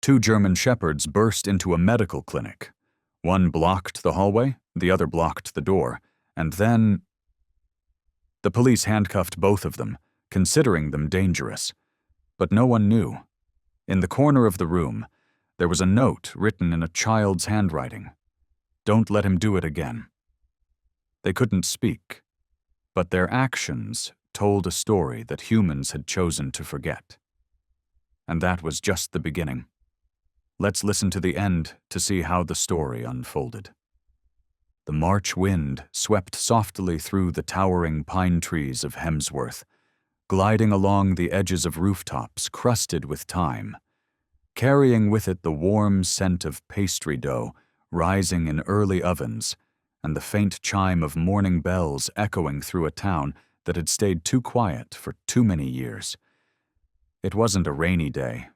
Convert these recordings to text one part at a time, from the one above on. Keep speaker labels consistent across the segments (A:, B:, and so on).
A: Two German shepherds burst into a medical clinic. One blocked the hallway, the other blocked the door, and then… The police handcuffed both of them, considering them dangerous. But no one knew. In the corner of the room, there was a note written in a child's handwriting. "Don't let him do it again." They couldn't speak, but their actions told a story that humans had chosen to forget. And that was just the beginning. Let's listen to the end to see how the story unfolded. The March wind swept softly through the towering pine trees of Hemsworth, gliding along the edges of rooftops crusted with time, carrying with it the warm scent of pastry dough rising in early ovens and the faint chime of morning bells echoing through a town that had stayed too quiet for too many years. It wasn't a rainy day.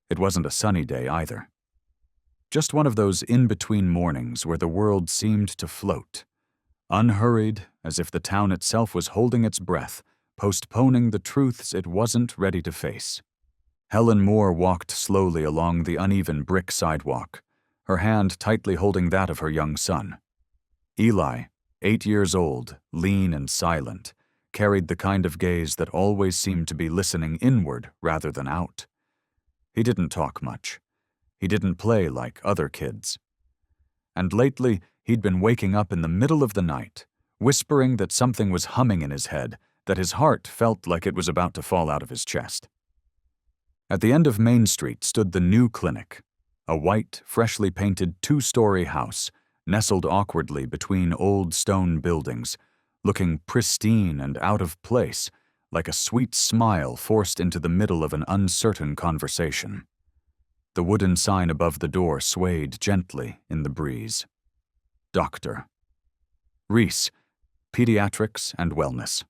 A: It wasn't a sunny day either. Just one of those in-between mornings where the world seemed to float, unhurried, as if the town itself was holding its breath, postponing the truths it wasn't ready to face. Helen Moore walked slowly along the uneven brick sidewalk, her hand tightly holding that of her young son. Eli, 8 years old, lean and silent, carried the kind of gaze that always seemed to be listening inward rather than out. He didn't talk much. He didn't play like other kids. And lately, he'd been waking up in the middle of the night, whispering that something was humming in his head, that his heart felt like it was about to fall out of his chest. At the end of Main Street stood the new clinic, a white, freshly painted 2-story house, nestled awkwardly between old stone buildings, looking pristine and out of place, like a sweet smile forced into the middle of an uncertain conversation. The wooden sign above the door swayed gently in the breeze. Doctor. Reese, Pediatrics and Wellness.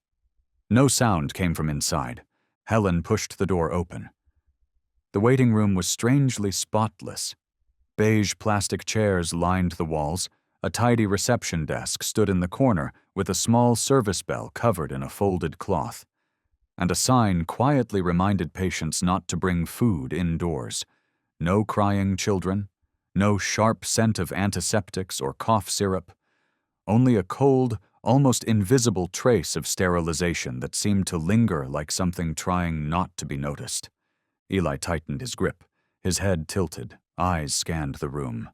A: No sound came from inside. Helen pushed the door open. The waiting room was strangely spotless. Beige plastic chairs lined the walls. A tidy reception desk stood in the corner with a small service bell covered in a folded cloth. And a sign quietly reminded patients not to bring food indoors. No crying children, no sharp scent of antiseptics or cough syrup, only a cold, almost invisible trace of sterilization that seemed to linger like something trying not to be noticed. Eli tightened his grip, his head tilted, eyes scanned the room.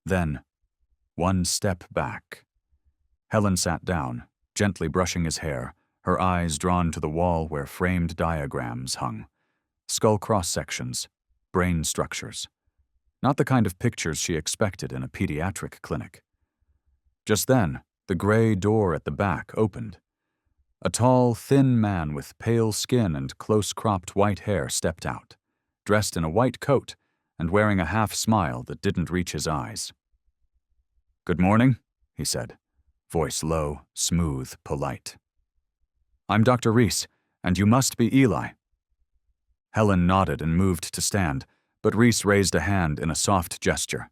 A: Then, one step back. Helen sat down, gently brushing his hair, her eyes drawn to the wall where framed diagrams hung. Skull cross-sections, brain structures. Not the kind of pictures she expected in a pediatric clinic. Just then, the gray door at the back opened. A tall, thin man with pale skin and close-cropped white hair stepped out, dressed in a white coat and wearing a half-smile that didn't reach his eyes. "Good morning," he said, voice low, smooth, polite. "I'm Dr. Reese, and you must be Eli." Helen nodded and moved to stand, but Reese raised a hand in a soft gesture.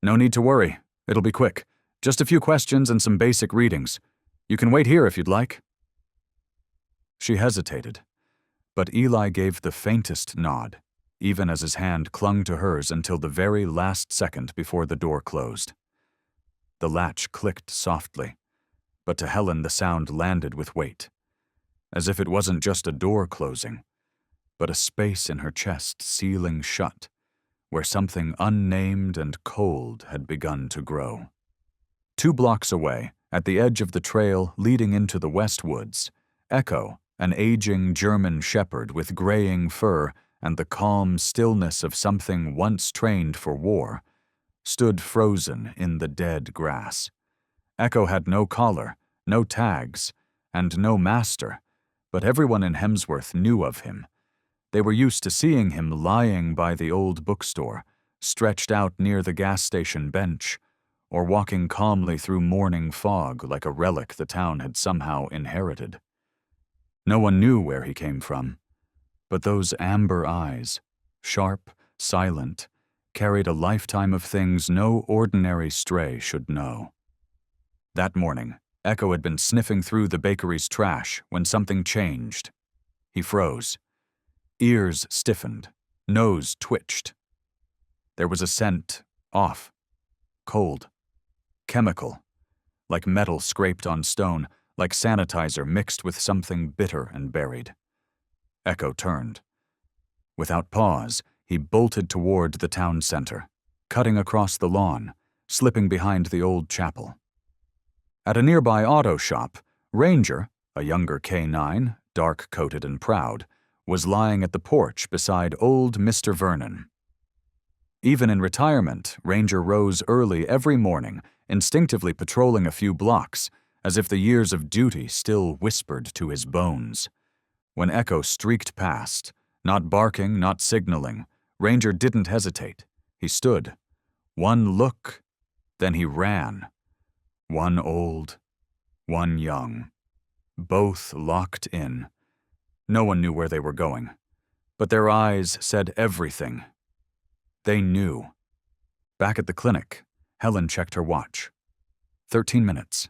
A: "No need to worry. It'll be quick. Just a few questions and some basic readings. You can wait here if you'd like." She hesitated, but Eli gave the faintest nod, even as his hand clung to hers until the very last second before the door closed. The latch clicked softly, but to Helen the sound landed with weight, as if it wasn't just a door closing, but a space in her chest sealing shut, where something unnamed and cold had begun to grow. 2 blocks away, at the edge of the trail leading into the West Woods, Echo, an aging German shepherd with graying fur and the calm stillness of something once trained for war, stood frozen in the dead grass. Echo had no collar, no tags, and no master, but everyone in Hemsworth knew of him. They were used to seeing him lying by the old bookstore, stretched out near the gas station bench, or walking calmly through morning fog like a relic the town had somehow inherited. No one knew where he came from, but those amber eyes, sharp, silent, carried a lifetime of things no ordinary stray should know. That morning, Echo had been sniffing through the bakery's trash when something changed. He froze. Ears stiffened, nose twitched, There was a scent off, cold, chemical, like metal scraped on stone, like sanitizer mixed with something bitter and buried. Echo turned. Without pause, he bolted toward the town center, cutting across the lawn, slipping behind the old chapel. At a nearby auto shop, Ranger, a younger K9, dark-coated and proud, was lying at the porch beside old Mr. Vernon. Even in retirement, Ranger rose early every morning, instinctively patrolling a few blocks, as if the years of duty still whispered to his bones. When Echo streaked past, not barking, not signaling, Ranger didn't hesitate. He stood. One look, then he ran. One old, one young. Both locked in. No one knew where they were going, but their eyes said everything. They knew. Back at the clinic, Helen checked her watch. 13 minutes.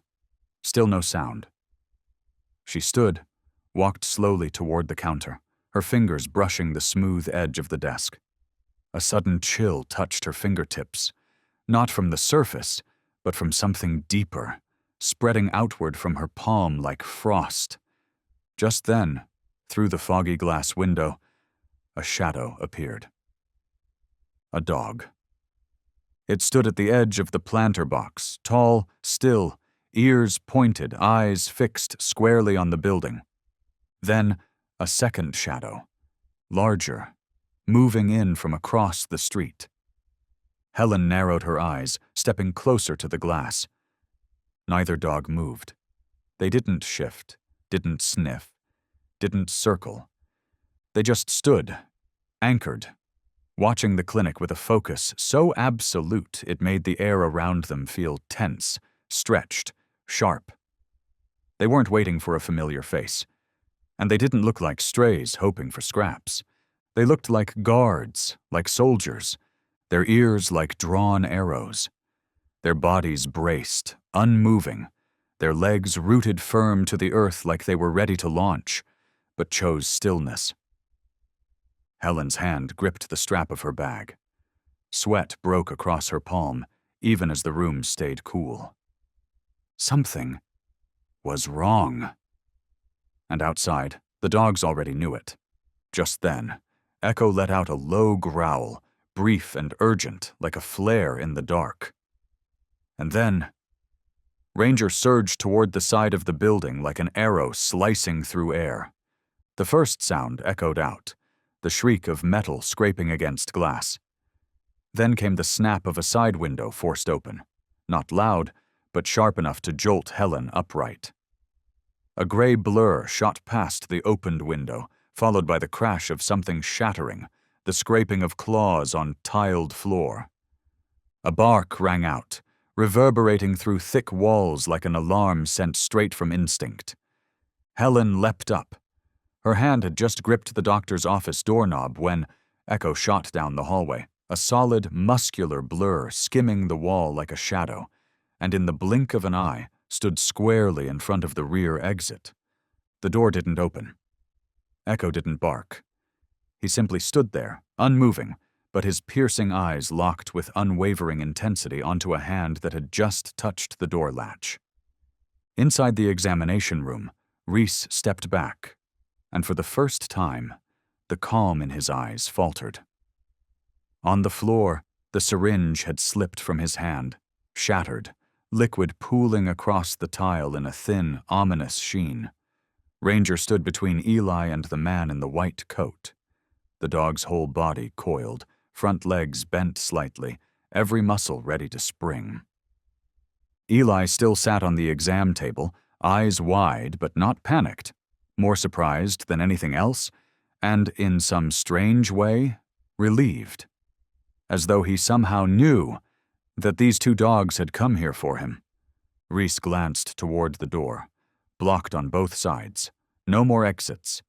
A: Still no sound. She stood, walked slowly toward the counter, her fingers brushing the smooth edge of the desk. A sudden chill touched her fingertips, not from the surface, but from something deeper, spreading outward from her palm like frost. Just then, through the foggy glass window, a shadow appeared. A dog. It stood at the edge of the planter box, tall, still, ears pointed, eyes fixed squarely on the building. Then, a second shadow, larger, moving in from across the street. Helen narrowed her eyes, stepping closer to the glass. Neither dog moved. They didn't shift, didn't sniff, didn't circle. They just stood, anchored, watching the clinic with a focus so absolute it made the air around them feel tense, stretched, sharp. They weren't waiting for a familiar face, and they didn't look like strays hoping for scraps. They looked like guards, like soldiers, their ears like drawn arrows, their bodies braced, unmoving, their legs rooted firm to the earth like they were ready to launch, but chose stillness. Helen's hand gripped the strap of her bag. Sweat broke across her palm, even as the room stayed cool. Something was wrong. And outside, the dogs already knew it. Just then, Echo let out a low growl, brief and urgent, like a flare in the dark. And then, Ranger surged toward the side of the building like an arrow slicing through air. The first sound echoed out, the shriek of metal scraping against glass. Then came the snap of a side window forced open, not loud, but sharp enough to jolt Helen upright. A gray blur shot past the opened window, followed by the crash of something shattering, the scraping of claws on tiled floor. A bark rang out, reverberating through thick walls like an alarm sent straight from instinct. Helen leapt up. Her hand had just gripped the doctor's office doorknob when Echo shot down the hallway, a solid, muscular blur skimming the wall like a shadow, and in the blink of an eye stood squarely in front of the rear exit. The door didn't open. Echo didn't bark. He simply stood there, unmoving, but his piercing eyes locked with unwavering intensity onto a hand that had just touched the door latch. Inside the examination room, Reese stepped back, and for the first time, the calm in his eyes faltered. On the floor, the syringe had slipped from his hand, shattered, liquid pooling across the tile in a thin, ominous sheen. Ranger stood between Eli and the man in the white coat. The dog's whole body coiled, front legs bent slightly, every muscle ready to spring. Eli still sat on the exam table, eyes wide but not panicked, more surprised than anything else, and, in some strange way, relieved. As though he somehow knew that these two dogs had come here for him. Reese glanced toward the door, blocked on both sides. No more exits.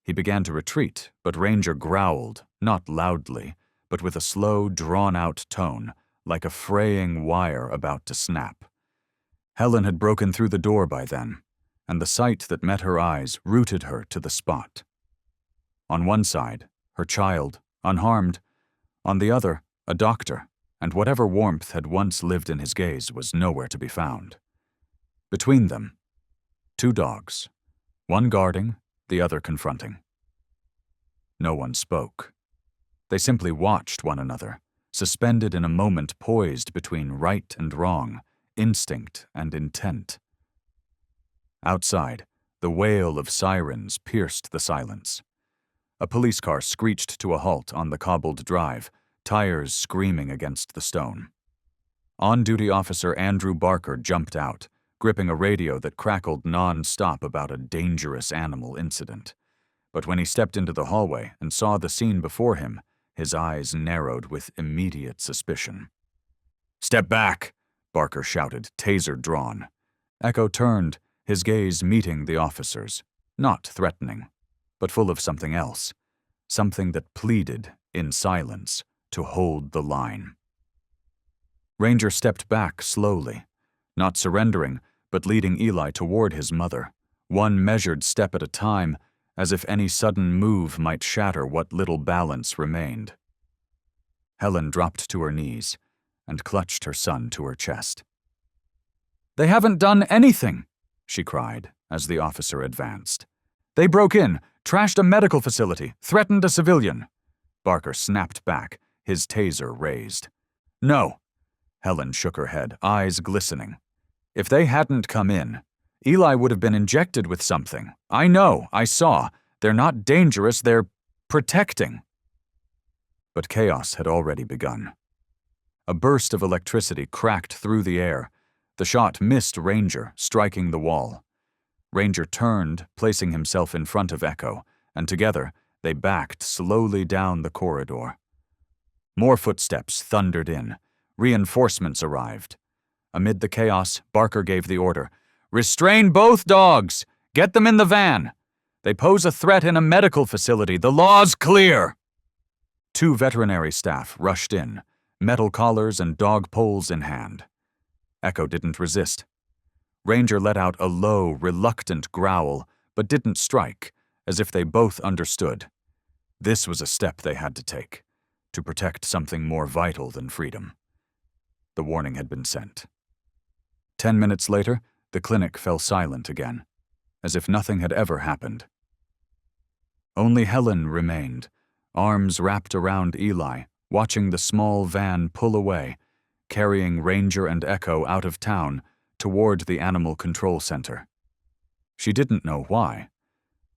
A: He began to retreat, but Ranger growled, not loudly, but with a slow, drawn-out tone, like a fraying wire about to snap. Helen had broken through the door by then, and the sight that met her eyes rooted her to the spot. On one side, her child, unharmed. On the other, a doctor, and whatever warmth had once lived in his gaze was nowhere to be found. Between them, 2 dogs, one guarding, the other confronting. No one spoke. They simply watched one another, suspended in a moment poised between right and wrong, instinct and intent. Outside, the wail of sirens pierced the silence. A police car screeched to a halt on the cobbled drive, tires screaming against the stone. On-duty officer Andrew Barker jumped out, gripping a radio that crackled non-stop about a dangerous animal incident. But when he stepped into the hallway and saw the scene before him, his eyes narrowed with immediate suspicion. "Step back!" Barker shouted, taser drawn. Echo turned, his gaze meeting the officer's, not threatening, but full of something else, something that pleaded, in silence, to hold the line. Ranger stepped back slowly, not surrendering, but leading Eli toward his mother, one measured step at a time, as if any sudden move might shatter what little balance remained. Helen dropped to her knees and clutched her son to her chest. "They haven't done anything," she cried as the officer advanced. "They broke in, trashed a medical facility, threatened a civilian." Barker snapped back, his taser raised. "No." Helen shook her head, eyes glistening. "If they hadn't come in, Eli would have been injected with something. I know, I saw. They're not dangerous, they're protecting." But chaos had already begun. A burst of electricity cracked through the air. The shot missed Ranger, striking the wall. Ranger turned, placing himself in front of Echo, and together they backed slowly down the corridor. More footsteps thundered in. Reinforcements arrived. Amid the chaos, Barker gave the order, "Restrain both dogs! Get them in the van! They pose a threat in a medical facility. The law's clear!" 2 veterinary staff rushed in, metal collars and dog poles in hand. Echo didn't resist. Ranger let out a low, reluctant growl, but didn't strike, as if they both understood. This was a step they had to take, to protect something more vital than freedom. The warning had been sent. 10 minutes later, the clinic fell silent again, as if nothing had ever happened. Only Helen remained, arms wrapped around Eli, watching the small van pull away, carrying Ranger and Echo out of town toward the animal control center. She didn't know why,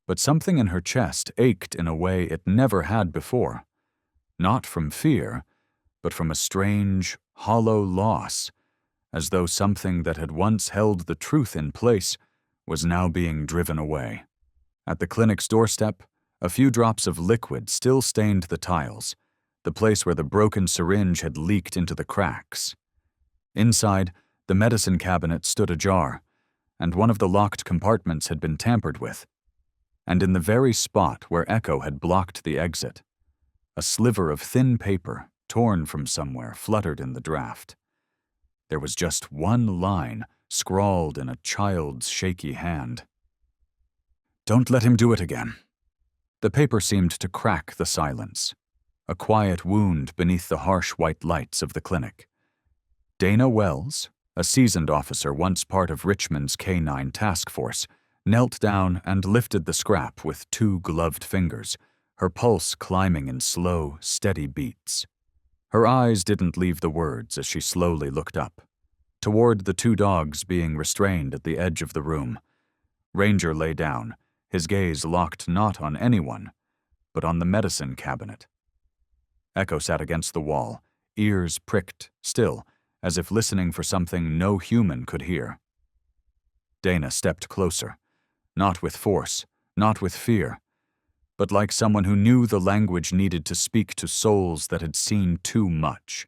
A: but something in her chest ached in a way it never had before, not from fear, but from a strange, hollow loss, as though something that had once held the truth in place was now being driven away. At the clinic's doorstep, a few drops of liquid still stained the tiles, the place where the broken syringe had leaked into the cracks. Inside, the medicine cabinet stood ajar, and one of the locked compartments had been tampered with. And in the very spot where Echo had blocked the exit, a sliver of thin paper, torn from somewhere, fluttered in the draft. There was just one line scrawled in a child's shaky hand. "Don't let him do it again." The paper seemed to crack the silence, a quiet wound beneath the harsh white lights of the clinic. Dana Wells, a seasoned officer once part of Richmond's K-9 task force, knelt down and lifted the scrap with 2 gloved fingers, her pulse climbing in slow, steady beats. Her eyes didn't leave the words as she slowly looked up, toward the 2 dogs being restrained at the edge of the room. Ranger lay down, his gaze locked not on anyone, but on the medicine cabinet. Echo sat against the wall, ears pricked, still, as if listening for something no human could hear. Dana stepped closer, not with force, not with fear, but like someone who knew the language needed to speak to souls that had seen too much,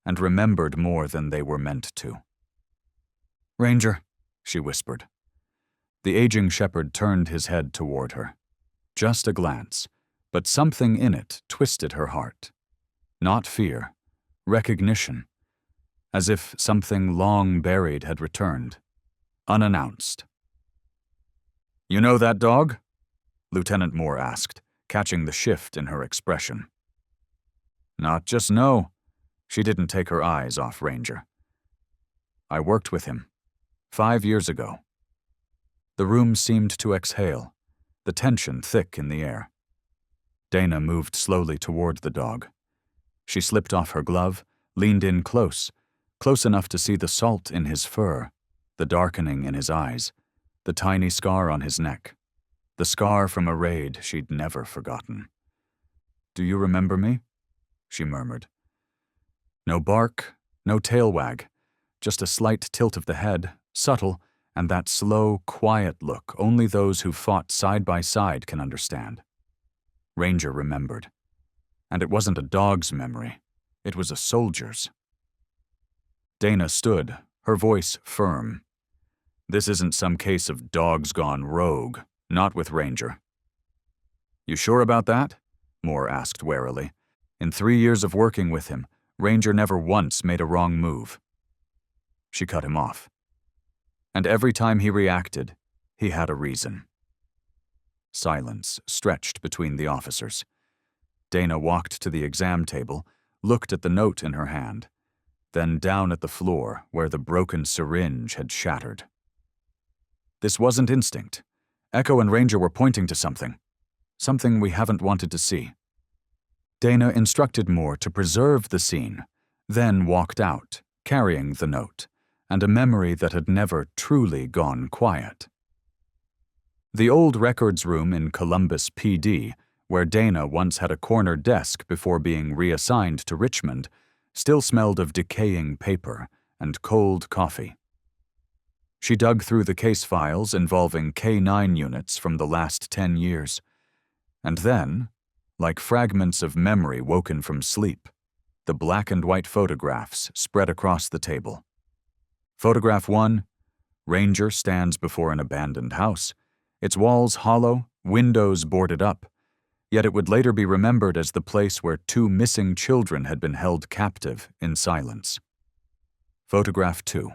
A: and remembered more than they were meant to. "Ranger," she whispered. The aging shepherd turned his head toward her. Just a glance, but something in it twisted her heart. Not fear, recognition, as if something long buried had returned, unannounced. "You know that dog?" Lieutenant Moore asked, catching the shift in her expression. "Not just know," She didn't take her eyes off Ranger. "I worked with him 5 years ago." The room seemed to exhale, the tension thick in the air. Dana moved slowly toward the dog. She slipped off her glove, leaned in close enough to see the salt in his fur, the darkening in his eyes, the tiny scar on his neck, the scar from a raid she'd never forgotten. "Do you remember me?" she murmured. No bark, no tail wag, just a slight tilt of the head, subtle, and that slow, quiet look only those who fought side by side can understand. Ranger remembered. And it wasn't a dog's memory, it was a soldier's. Dana stood, her voice firm. "This isn't some case of dogs gone rogue, not with Ranger." "You sure about that?" Moore asked warily. "In 3 years of working with him, Ranger never once made a wrong move." She cut him off. And every time he reacted, he had a reason. Silence stretched between the officers. Dana walked to the exam table, looked at the note in her hand, then down at the floor where the broken syringe had shattered. This wasn't instinct. Echo and Ranger were pointing to something we haven't wanted to see. Dana instructed Moore to preserve the scene, then walked out, carrying the note, and a memory that had never truly gone quiet. The old records room in Columbus PD, where Dana once had a corner desk before being reassigned to Richmond, still smelled of decaying paper and cold coffee. She dug through the case files involving K9 units from the last 10 years. And then, like fragments of memory woken from sleep, the black and white photographs spread across the table. Photograph 1, Ranger stands before an abandoned house, its walls hollow, windows boarded up, yet it would later be remembered as the place where 2 missing children had been held captive in silence. Photograph 2.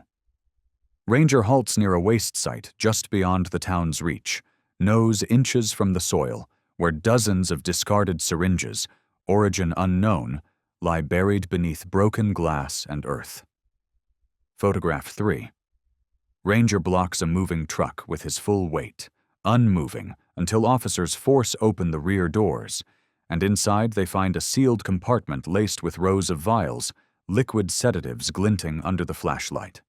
A: Ranger halts near a waste site just beyond the town's reach, nose inches from the soil, where dozens of discarded syringes, origin unknown, lie buried beneath broken glass and earth. Photograph 3. Ranger blocks a moving truck with his full weight, unmoving until officers force open the rear doors, and inside they find a sealed compartment laced with rows of vials, liquid sedatives glinting under the flashlight.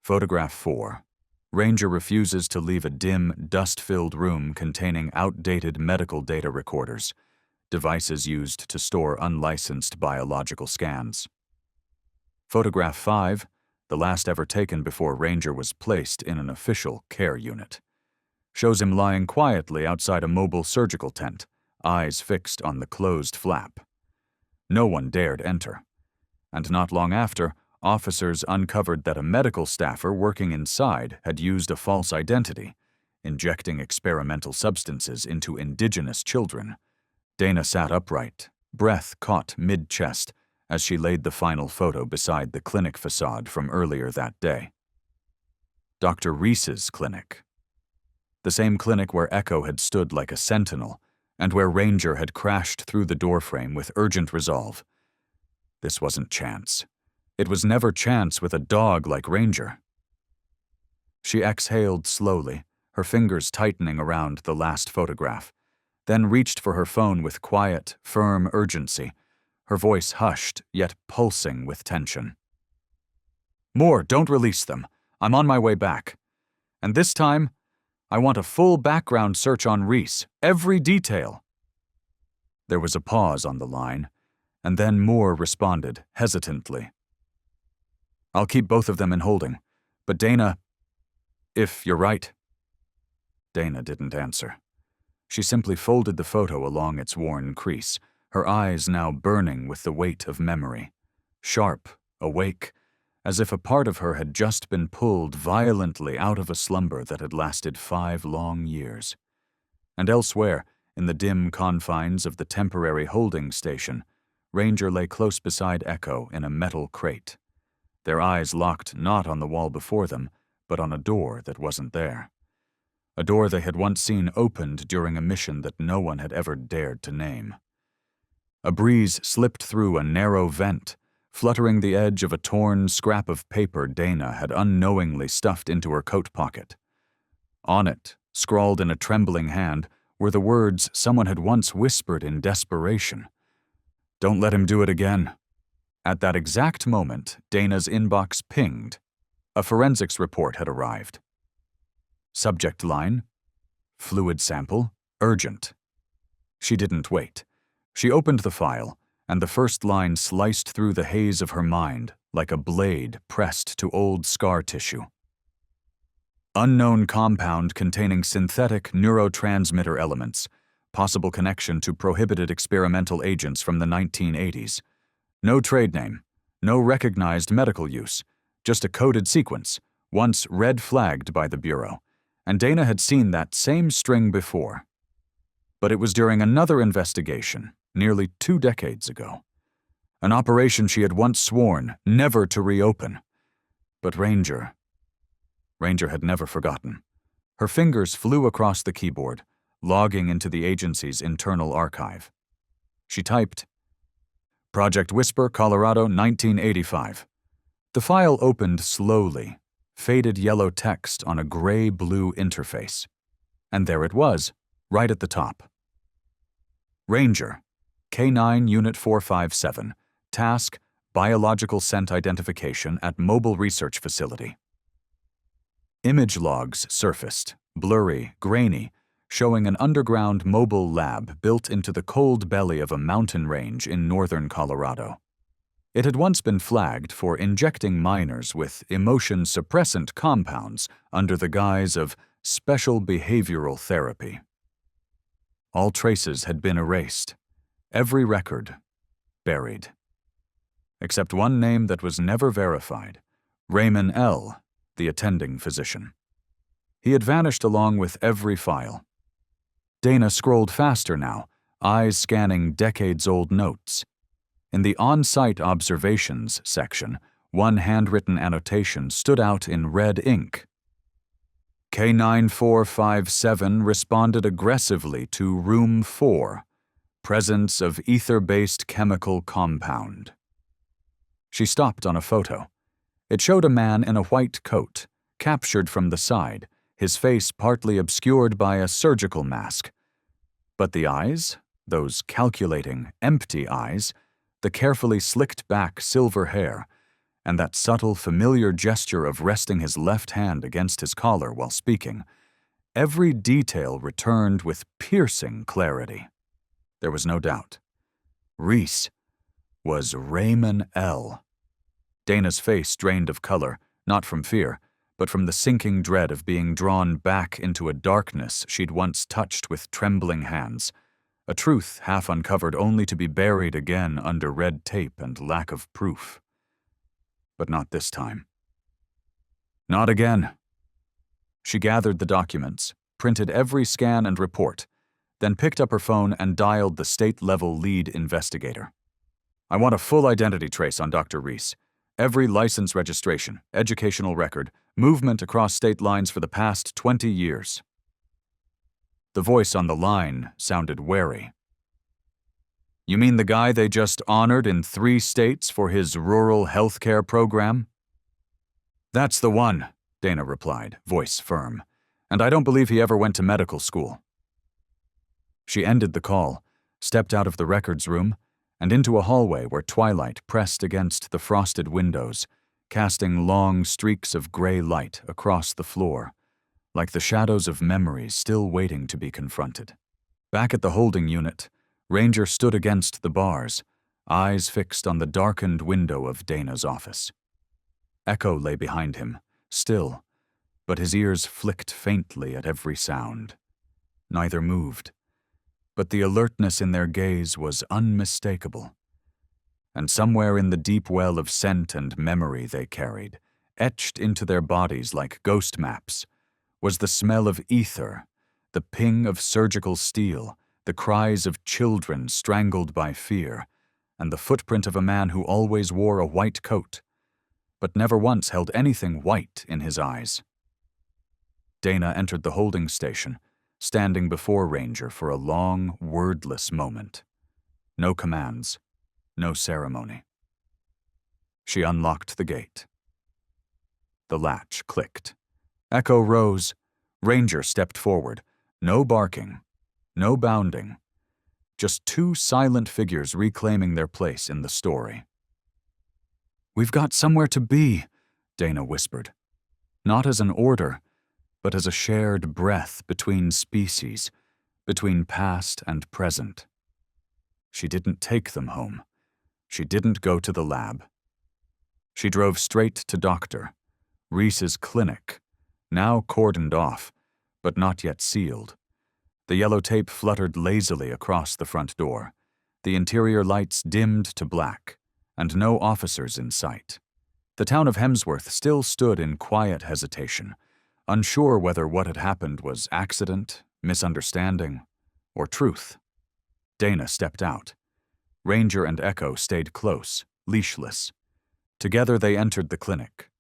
A: Photograph 4. Ranger refuses to leave a dim, dust-filled room containing outdated medical data recorders, devices used to store unlicensed biological scans. Photograph 5, the last ever taken before Ranger was placed in an official care unit, shows him lying quietly outside a mobile surgical tent, eyes fixed on the closed flap. No one dared enter, and not long after, officers uncovered that a medical staffer working inside had used a false identity, injecting experimental substances into indigenous children. Dana sat upright, breath caught mid-chest, as she laid the final photo beside the clinic facade from earlier that day. Dr. Reese's clinic. The same clinic where Echo had stood like a sentinel, and where Ranger had crashed through the doorframe with urgent resolve. This wasn't chance. It was never chance with a dog like Ranger. She exhaled slowly, her fingers tightening around the last photograph, then reached for her phone with quiet, firm urgency, her voice hushed, yet pulsing with tension. "Moore, don't release them. I'm on my way back. And this time, I want a full background search on Reese, every detail." There was a pause on the line, and then Moore responded, hesitantly. "I'll keep both of them in holding, but Dana, if you're right." Dana didn't answer. She simply folded the photo along its worn crease, her eyes now burning with the weight of memory, sharp, awake, as if a part of her had just been pulled violently out of a slumber that had lasted 5 long years. And elsewhere, in the dim confines of the temporary holding station, Ranger lay close beside Echo in a metal crate, their eyes locked not on the wall before them, but on a door that wasn't there. A door they had once seen opened during a mission that no one had ever dared to name. A breeze slipped through a narrow vent, fluttering the edge of a torn scrap of paper Dana had unknowingly stuffed into her coat pocket. On it, scrawled in a trembling hand, were the words someone had once whispered in desperation. "Don't let him do it again." At that exact moment, Dana's inbox pinged. A forensics report had arrived. Subject line: fluid sample, urgent. She didn't wait. She opened the file, and the first line sliced through the haze of her mind like a blade pressed to old scar tissue. Unknown compound containing synthetic neurotransmitter elements, possible connection to prohibited experimental agents from the 1980s. No trade name, no recognized medical use, just a coded sequence, once red-flagged by the Bureau, and Dana had seen that same string before. But it was during another investigation, nearly 2 decades ago. An operation she had once sworn never to reopen. But Ranger had never forgotten. Her fingers flew across the keyboard, logging into the agency's internal archive. She typed, "Project Whisper, Colorado, 1985. The file opened slowly, faded yellow text on a gray-blue interface. And there it was, right at the top. Ranger, K9 Unit 457, Task, Biological Scent Identification at Mobile Research Facility. Image logs surfaced, blurry, grainy, showing an underground mobile lab built into the cold belly of a mountain range in northern Colorado. It had once been flagged for injecting minors with emotion-suppressant compounds under the guise of special behavioral therapy. All traces had been erased, every record buried. Except one name that was never verified, Raymond L., the attending physician. He had vanished along with every file. Dana scrolled faster now, eyes scanning decades-old notes. In the on-site observations section, one handwritten annotation stood out in red ink. K9457 responded aggressively to Room 4, presence of ether-based chemical compound. She stopped on a photo. It showed a man in a white coat, captured from the side, his face partly obscured by a surgical mask. But the eyes, those calculating, empty eyes, the carefully slicked-back silver hair, and that subtle, familiar gesture of resting his left hand against his collar while speaking, every detail returned with piercing clarity. There was no doubt. Reese was Raymond L. Dana's face drained of color, not from fear, but from the sinking dread of being drawn back into a darkness she'd once touched with trembling hands, a truth half uncovered only to be buried again under red tape and lack of proof. But not this time. Not again. She gathered the documents, printed every scan and report, then picked up her phone and dialed the state-level lead investigator. "I want a full identity trace on Dr. Reese. Every license registration, educational record, movement across state lines for the past 20 years. The voice on the line sounded wary. "You mean the guy they just honored in 3 states for his rural health care program?" "That's the one," Dana replied, voice firm. "And I don't believe he ever went to medical school." She ended the call, stepped out of the records room, and into a hallway where twilight pressed against the frosted windows, casting long streaks of gray light across the floor, like the shadows of memories still waiting to be confronted. Back at the holding unit, Ranger stood against the bars, eyes fixed on the darkened window of Dana's office. Echo lay behind him, still, but his ears flicked faintly at every sound. Neither moved, but the alertness in their gaze was unmistakable. And somewhere in the deep well of scent and memory they carried, etched into their bodies like ghost maps, was the smell of ether, the ping of surgical steel, the cries of children strangled by fear, and the footprint of a man who always wore a white coat, but never once held anything white in his eyes. Dana entered the holding station, standing before Ranger for a long, wordless moment. No commands, no ceremony. She unlocked the gate. The latch clicked. Echo rose. Ranger stepped forward. No barking. No bounding. Just two silent figures reclaiming their place in the story. "We've got somewhere to be," Dana whispered. Not as an order, but as a shared breath between species, between past and present. She didn't take them home. She didn't go to the lab. She drove straight to Dr. Reese's clinic, now cordoned off, but not yet sealed. The yellow tape fluttered lazily across the front door. The interior lights dimmed to black, and no officers in sight. The town of Hemsworth still stood in quiet hesitation, unsure whether what had happened was accident, misunderstanding, or truth. Dana stepped out. Ranger and Echo stayed close, leashless. Together they entered the clinic,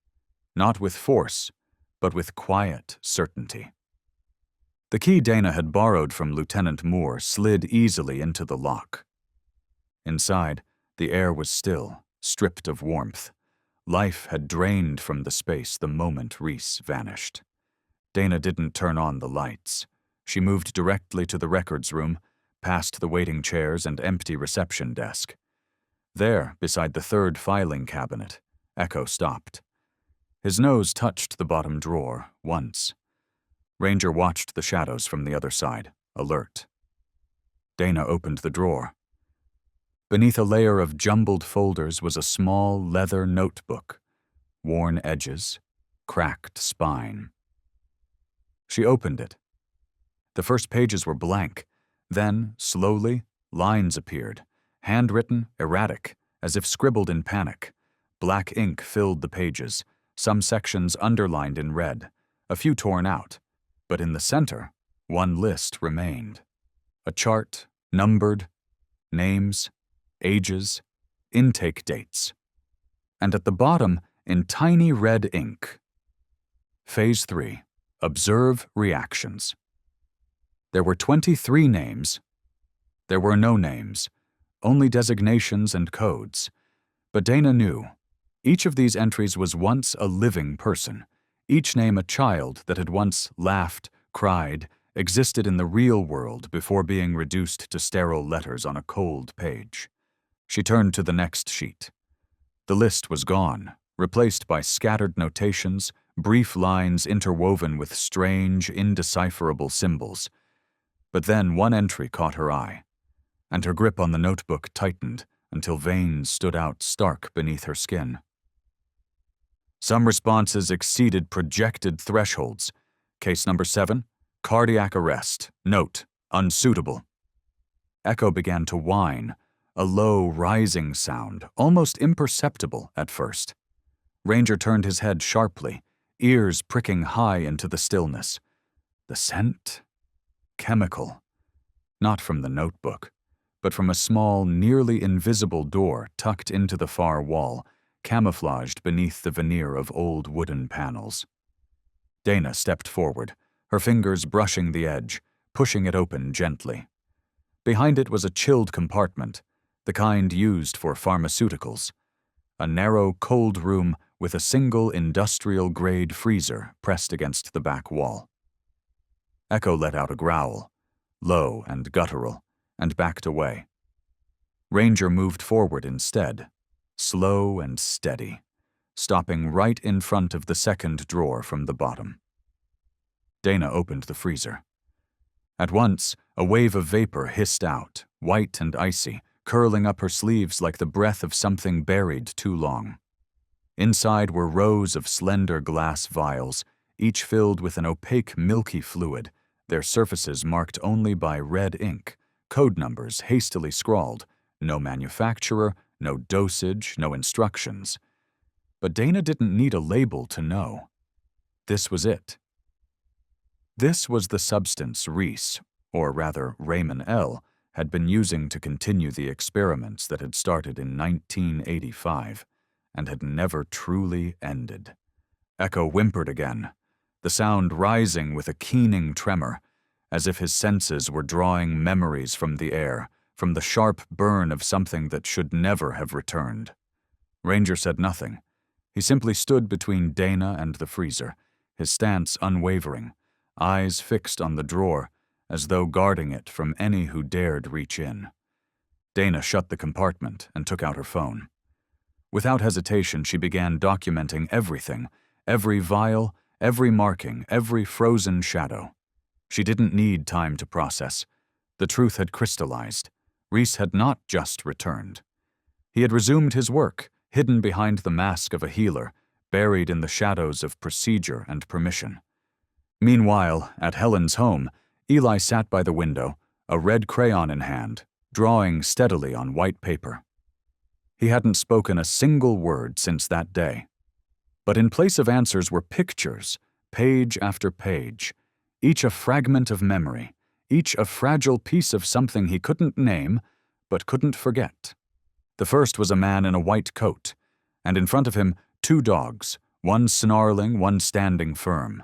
A: not with force, but with quiet certainty. The key Dana had borrowed from Lieutenant Moore slid easily into the lock. Inside, the air was still, stripped of warmth. Life had drained from the space the moment Reese vanished. Dana didn't turn on the lights. She moved directly to the records room, past the waiting chairs and empty reception desk. There, beside the third filing cabinet, Echo stopped. His nose touched the bottom drawer once. Ranger watched the shadows from the other side, alert. Dana opened the drawer. Beneath a layer of jumbled folders was a small leather notebook, worn edges, cracked spine. She opened it. The first pages were blank. Then, slowly, lines appeared, handwritten, erratic, as if scribbled in panic. Black ink filled the pages, some sections underlined in red, a few torn out. But in the center, one list remained. A chart, numbered, names, ages, intake dates. And at the bottom, in tiny red ink, Phase 3, Observe Reactions. There were 23 names. There were no names, only designations and codes. But Dana knew. Each of these entries was once a living person, each name a child that had once laughed, cried, existed in the real world before being reduced to sterile letters on a cold page. She turned to the next sheet. The list was gone, replaced by scattered notations, brief lines interwoven with strange, indecipherable symbols. But then one entry caught her eye, and her grip on the notebook tightened until veins stood out stark beneath her skin. Some responses exceeded projected thresholds. Case number 7, cardiac arrest. Note, unsuitable. Echo began to whine, a low, rising sound, almost imperceptible at first. Ranger turned his head sharply, ears pricking high into the stillness. The scent? Chemical. Not from the notebook, but from a small, nearly invisible door tucked into the far wall, camouflaged beneath the veneer of old wooden panels. Dana stepped forward, her fingers brushing the edge, pushing it open gently. Behind it was a chilled compartment, the kind used for pharmaceuticals. A narrow, cold room with a single industrial-grade freezer pressed against the back wall. Echo let out a growl, low and guttural, and backed away. Ranger moved forward instead, slow and steady, stopping right in front of the second drawer from the bottom. Dana opened the freezer. At once, a wave of vapor hissed out, white and icy, curling up her sleeves like the breath of something buried too long. Inside were rows of slender glass vials, each filled with an opaque milky fluid, their surfaces marked only by red ink, code numbers hastily scrawled, no manufacturer, no dosage, no instructions. But Dana didn't need a label to know. This was it. This was the substance Reese, or rather Raymond L., had been using to continue the experiments that had started in 1985 and had never truly ended. Echo whimpered again, the sound rising with a keening tremor, as if his senses were drawing memories from the air, from the sharp burn of something that should never have returned. Ranger said nothing. He simply stood between Dana and the freezer, his stance unwavering, eyes fixed on the drawer, as though guarding it from any who dared reach in. Dana shut the compartment and took out her phone. Without hesitation, she began documenting everything, every vial, every marking, every frozen shadow. She didn't need time to process. The truth had crystallized. Reese had not just returned. He had resumed his work, hidden behind the mask of a healer, buried in the shadows of procedure and permission. Meanwhile, at Helen's home, Eli sat by the window, a red crayon in hand, drawing steadily on white paper. He hadn't spoken a single word since that day. But in place of answers were pictures, page after page, each a fragment of memory, each a fragile piece of something he couldn't name, but couldn't forget. The first was a man in a white coat, and in front of him 2 dogs, one snarling, one standing firm.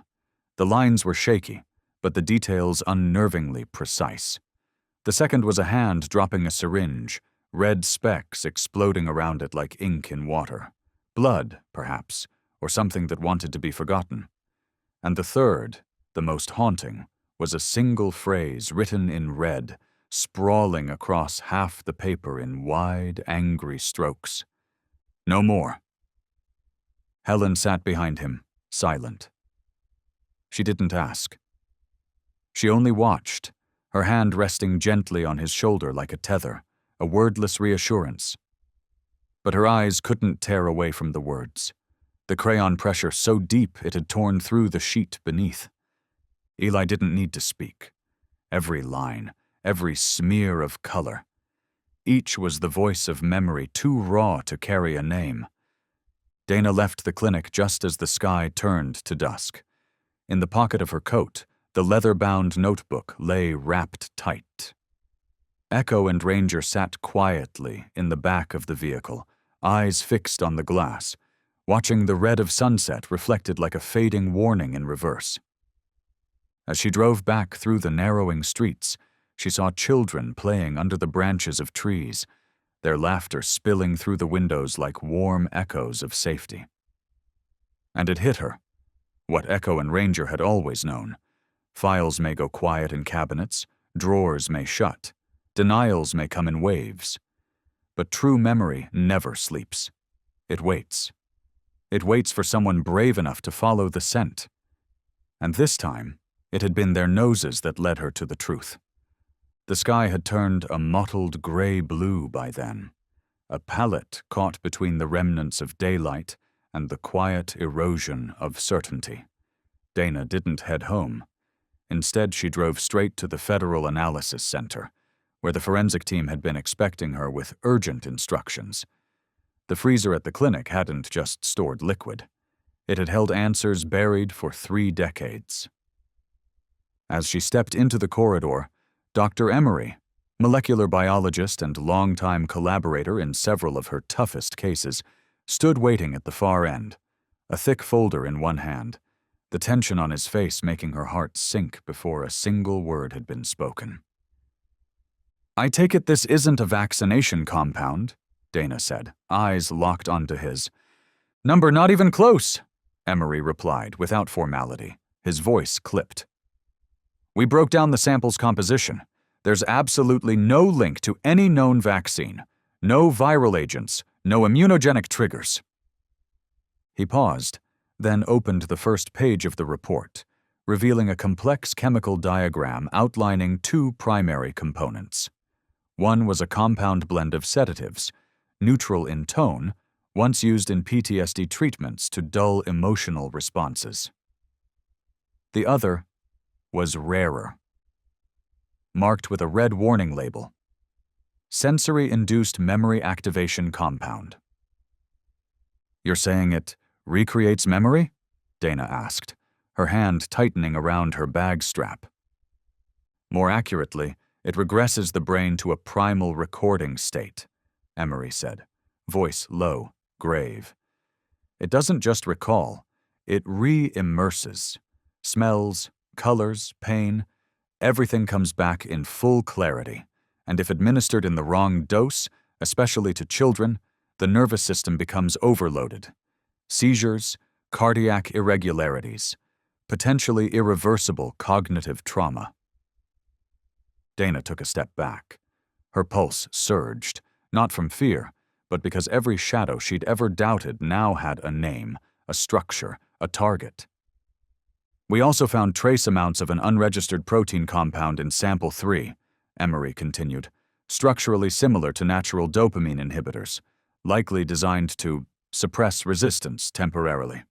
A: The lines were shaky, but the details unnervingly precise. The second was a hand dropping a syringe, red specks exploding around it like ink in water. Blood, perhaps, or something that wanted to be forgotten. And the third, the most haunting, was a single phrase written in red, sprawling across half the paper in wide, angry strokes. No more. Helen sat behind him, silent. She didn't ask. She only watched, her hand resting gently on his shoulder like a tether, a wordless reassurance. But her eyes couldn't tear away from the words, the crayon pressure so deep it had torn through the sheet beneath. Eli didn't need to speak. Every line, every smear of color. Each was the voice of memory too raw to carry a name. Dana left the clinic just as the sky turned to dusk. In the pocket of her coat, the leather-bound notebook lay wrapped tight. Echo and Ranger sat quietly in the back of the vehicle, eyes fixed on the glass, watching the red of sunset reflected like a fading warning in reverse. As she drove back through the narrowing streets, she saw children playing under the branches of trees, their laughter spilling through the windows like warm echoes of safety. And it hit her, what Echo and Ranger had always known. Files may go quiet in cabinets, drawers may shut, denials may come in waves. But true memory never sleeps. It waits. It waits for someone brave enough to follow the scent. And this time, it had been their noses that led her to the truth. The sky had turned a mottled gray-blue by then, a palette caught between the remnants of daylight and the quiet erosion of certainty. Dana didn't head home. Instead, she drove straight to the Federal Analysis Center, where the forensic team had been expecting her with urgent instructions. The freezer at the clinic hadn't just stored liquid. It had held answers buried for 3 decades. As she stepped into the corridor, Dr. Emery, molecular biologist and longtime collaborator in several of her toughest cases, stood waiting at the far end, a thick folder in one hand, the tension on his face making her heart sink before a single word had been spoken. "I take it this isn't a vaccination compound," Dana said, eyes locked onto his. "Number not even close," Emery replied without formality, his voice clipped. "We broke down the sample's composition. There's absolutely no link to any known vaccine, no viral agents, no immunogenic triggers." He paused, then opened the first page of the report, revealing a complex chemical diagram outlining 2 primary components. One was a compound blend of sedatives, neutral in tone, once used in PTSD treatments to dull emotional responses. The other was rarer, marked with a red warning label. Sensory-induced memory activation compound. "You're saying it recreates memory?" Dana asked, her hand tightening around her bag strap. "More accurately, it regresses the brain to a primal recording state," Emery said, voice low, grave. "It doesn't just recall, it re-immerses. Smells, colors, pain, everything comes back in full clarity, and if administered in the wrong dose, especially to children, the nervous system becomes overloaded. Seizures, cardiac irregularities, potentially irreversible cognitive trauma. Dana took a step back. Her pulse surged, not from fear, but because every shadow she'd ever doubted now had a name, a structure, a target. We also found trace amounts of an unregistered protein compound in sample 3, Emery continued, structurally similar to natural dopamine inhibitors, likely designed to suppress resistance temporarily.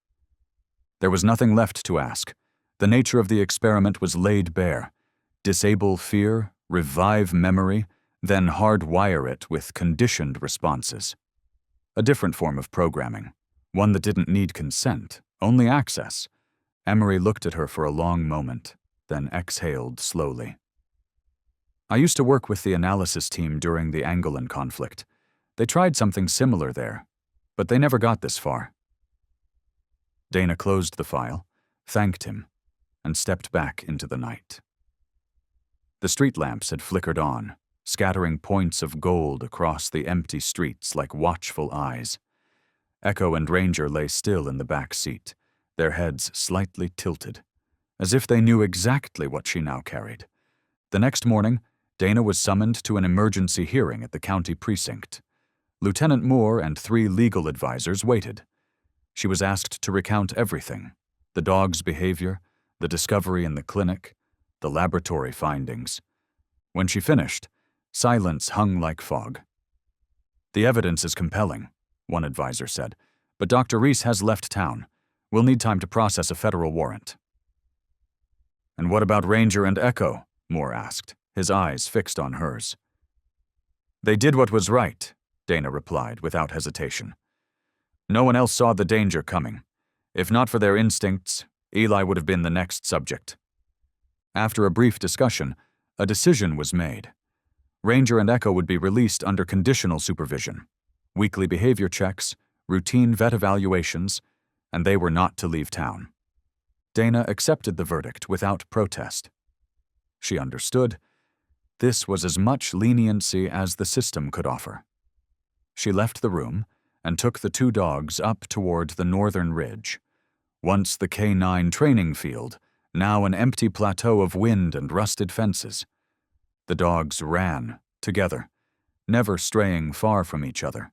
A: There was nothing left to ask. The nature of the experiment was laid bare. Disable fear, revive memory, then hardwire it with conditioned responses. A different form of programming, one that didn't need consent, only access. Emery looked at her for a long moment, then exhaled slowly. I used to work with the analysis team during the Angolan conflict. They tried something similar there, but they never got this far. Dana closed the file, thanked him, and stepped back into the night. The street lamps had flickered on, scattering points of gold across the empty streets like watchful eyes. Echo and Ranger lay still in the back seat, their heads slightly tilted, as if they knew exactly what she now carried. The next morning, Dana was summoned to an emergency hearing at the county precinct. Lieutenant Moore and 3 legal advisors waited. She was asked to recount everything: the dog's behavior, the discovery in the clinic, the laboratory findings. When she finished, silence hung like fog. "The evidence is compelling," one advisor said, "but Dr. Reese has left town. We'll need time to process a federal warrant." "And what about Ranger and Echo?" Moore asked, his eyes fixed on hers. "They did what was right," Dana replied without hesitation. "No one else saw the danger coming. If not for their instincts, Eli would have been the next subject." After a brief discussion, a decision was made. Ranger and Echo would be released under conditional supervision, weekly behavior checks, routine vet evaluations, and they were not to leave town. Dana accepted the verdict without protest. She understood. This was as much leniency as the system could offer. She left the room and took the 2 dogs up toward the northern ridge. Once the K9 training field, now an empty plateau of wind and rusted fences. The dogs ran, together, never straying far from each other.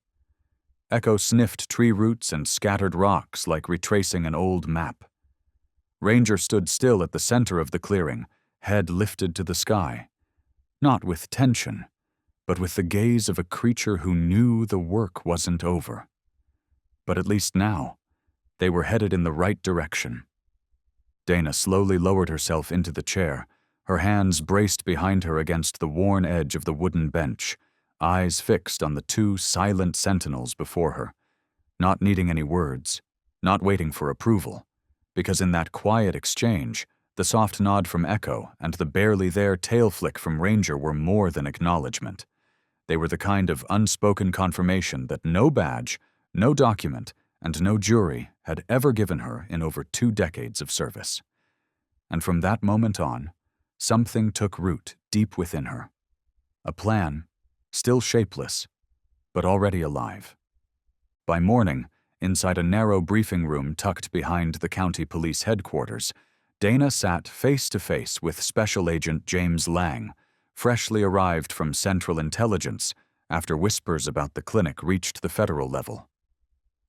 A: Echo sniffed tree roots and scattered rocks like retracing an old map. Ranger stood still at the center of the clearing, head lifted to the sky, not with tension, but with the gaze of a creature who knew the work wasn't over. But at least now, they were headed in the right direction. Dana slowly lowered herself into the chair, her hands braced behind her against the worn edge of the wooden bench, eyes fixed on the 2 silent sentinels before her, not needing any words, not waiting for approval, because in that quiet exchange, the soft nod from Echo and the barely there tail flick from Ranger were more than acknowledgement. They were the kind of unspoken confirmation that no badge, no document, and no jury had ever given her in over 2 decades of service. And from that moment on, something took root deep within her. A plan, still shapeless, but already alive. By morning, inside a narrow briefing room tucked behind the county police headquarters, Dana sat face to face with Special Agent James Lang, freshly arrived from Central Intelligence after whispers about the clinic reached the federal level.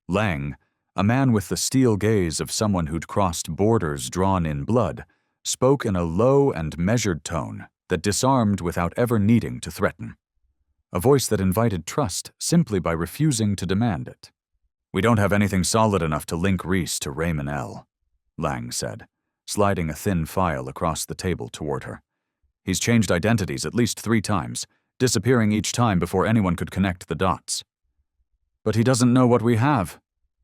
A: Lang, a man with the steel gaze of someone who'd crossed borders drawn in blood, spoke in a low and measured tone that disarmed without ever needing to threaten. A voice that invited trust simply by refusing to demand it. "We don't have anything solid enough to link Reese to Raymond L., Lang said, sliding a thin file across the table toward her. "He's changed identities at least 3 times, disappearing each time before anyone could connect the dots." "But he doesn't know what we have,"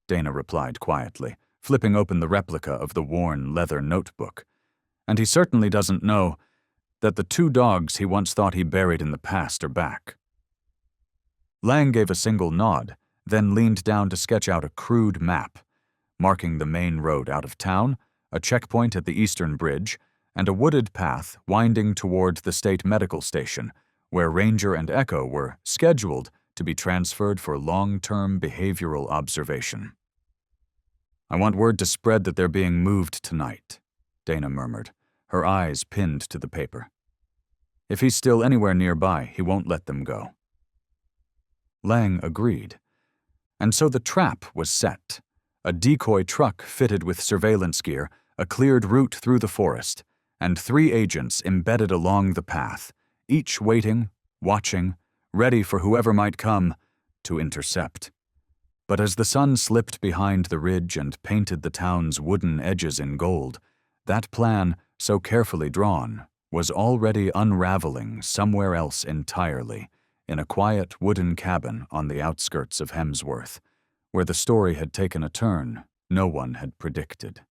A: Dana replied quietly, flipping open the replica of the worn leather notebook. "And he certainly doesn't know that the 2 dogs he once thought he buried in the past are back." Lang gave a single nod, then leaned down to sketch out a crude map, marking the main road out of town, a checkpoint at the Eastern Bridge, and a wooded path winding toward the state medical station, where Ranger and Echo were scheduled to be transferred for long-term behavioral observation. "I want word to spread that they're being moved tonight," Dana murmured, her eyes pinned to the paper. "If he's still anywhere nearby, he won't let them go." Lang agreed. And so the trap was set. A decoy truck fitted with surveillance gear, a cleared route through the forest, and 3 agents embedded along the path, each waiting, watching, ready for whoever might come to intercept. But as the sun slipped behind the ridge and painted the town's wooden edges in gold, that plan, so carefully drawn, was already unraveling somewhere else entirely, in a quiet wooden cabin on the outskirts of Hemsworth, where the story had taken a turn no one had predicted.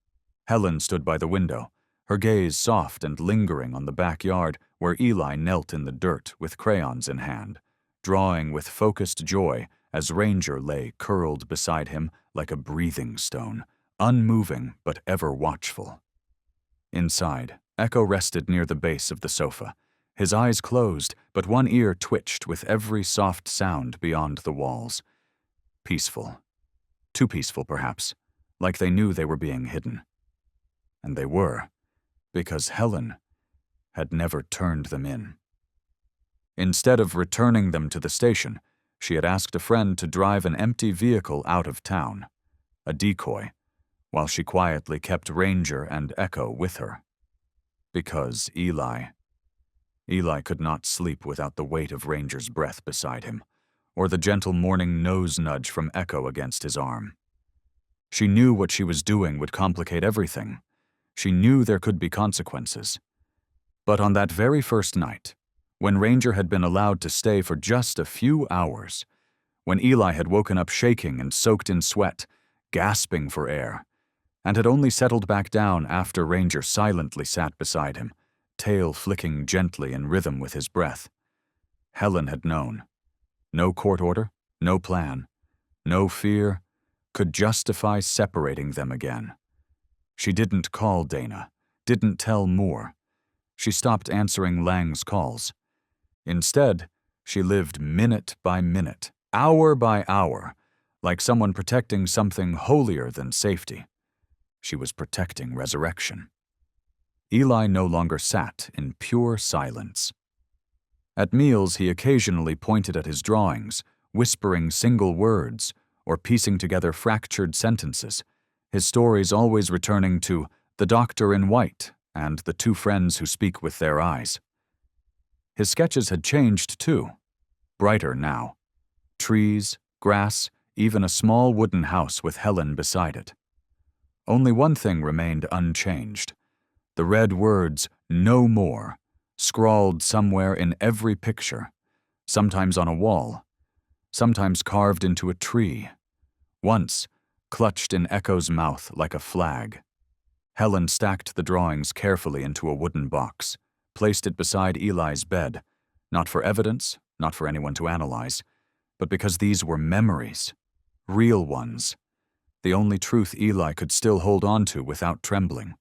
A: Helen stood by the window, her gaze soft and lingering on the backyard where Eli knelt in the dirt with crayons in hand, drawing with focused joy as Ranger lay curled beside him like a breathing stone, unmoving but ever watchful. Inside, Echo rested near the base of the sofa, his eyes closed, but one ear twitched with every soft sound beyond the walls. Peaceful. Too peaceful, perhaps, like they knew they were being hidden. And they were, because Helen had never turned them in. Instead of returning them to the station, she had asked a friend to drive an empty vehicle out of town, a decoy, while she quietly kept Ranger and Echo with her. Because Eli could not sleep without the weight of Ranger's breath beside him, or the gentle morning nose nudge from Echo against his arm. She knew what she was doing would complicate everything. She knew there could be consequences. But on that very first night, when Ranger had been allowed to stay for just a few hours, when Eli had woken up shaking and soaked in sweat, gasping for air, and had only settled back down after Ranger silently sat beside him, tail flicking gently in rhythm with his breath, Helen had known. No court order, no plan, no fear could justify separating them again. She didn't call Dana, didn't tell Moore. She stopped answering Lang's calls. Instead, she lived minute by minute, hour by hour, like someone protecting something holier than safety. She was protecting resurrection. Eli no longer sat in pure silence. At meals, he occasionally pointed at his drawings, whispering single words or piecing together fractured sentences, his stories always returning to the doctor in white and the 2 friends who speak with their eyes. His sketches had changed, too. Brighter now. Trees, grass, even a small wooden house with Helen beside it. Only one thing remained unchanged. The red words, "No more," scrawled somewhere in every picture, sometimes on a wall, sometimes carved into a tree, once clutched in Echo's mouth like a flag. Helen stacked the drawings carefully into a wooden box, placed it beside Eli's bed, not for evidence, not for anyone to analyze, but because these were memories, real ones, the only truth Eli could still hold on to without trembling.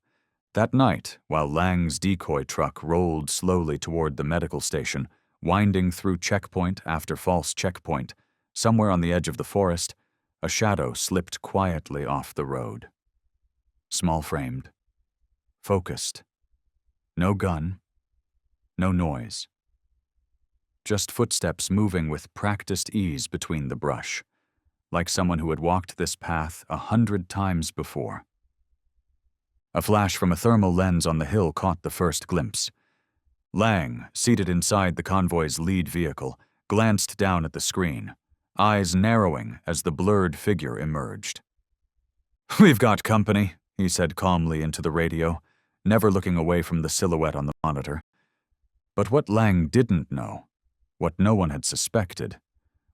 A: That night, while Lang's decoy truck rolled slowly toward the medical station, winding through checkpoint after false checkpoint, somewhere on the edge of the forest, a shadow slipped quietly off the road. Small-framed, focused, no gun, no noise. Just footsteps moving with practiced ease between the brush, like someone who had walked this path 100 times before. A flash from a thermal lens on the hill caught the first glimpse. Lang, seated inside the convoy's lead vehicle, glanced down at the screen, eyes narrowing as the blurred figure emerged. "We've got company," he said calmly into the radio, never looking away from the silhouette on the monitor. But what Lang didn't know, what no one had suspected,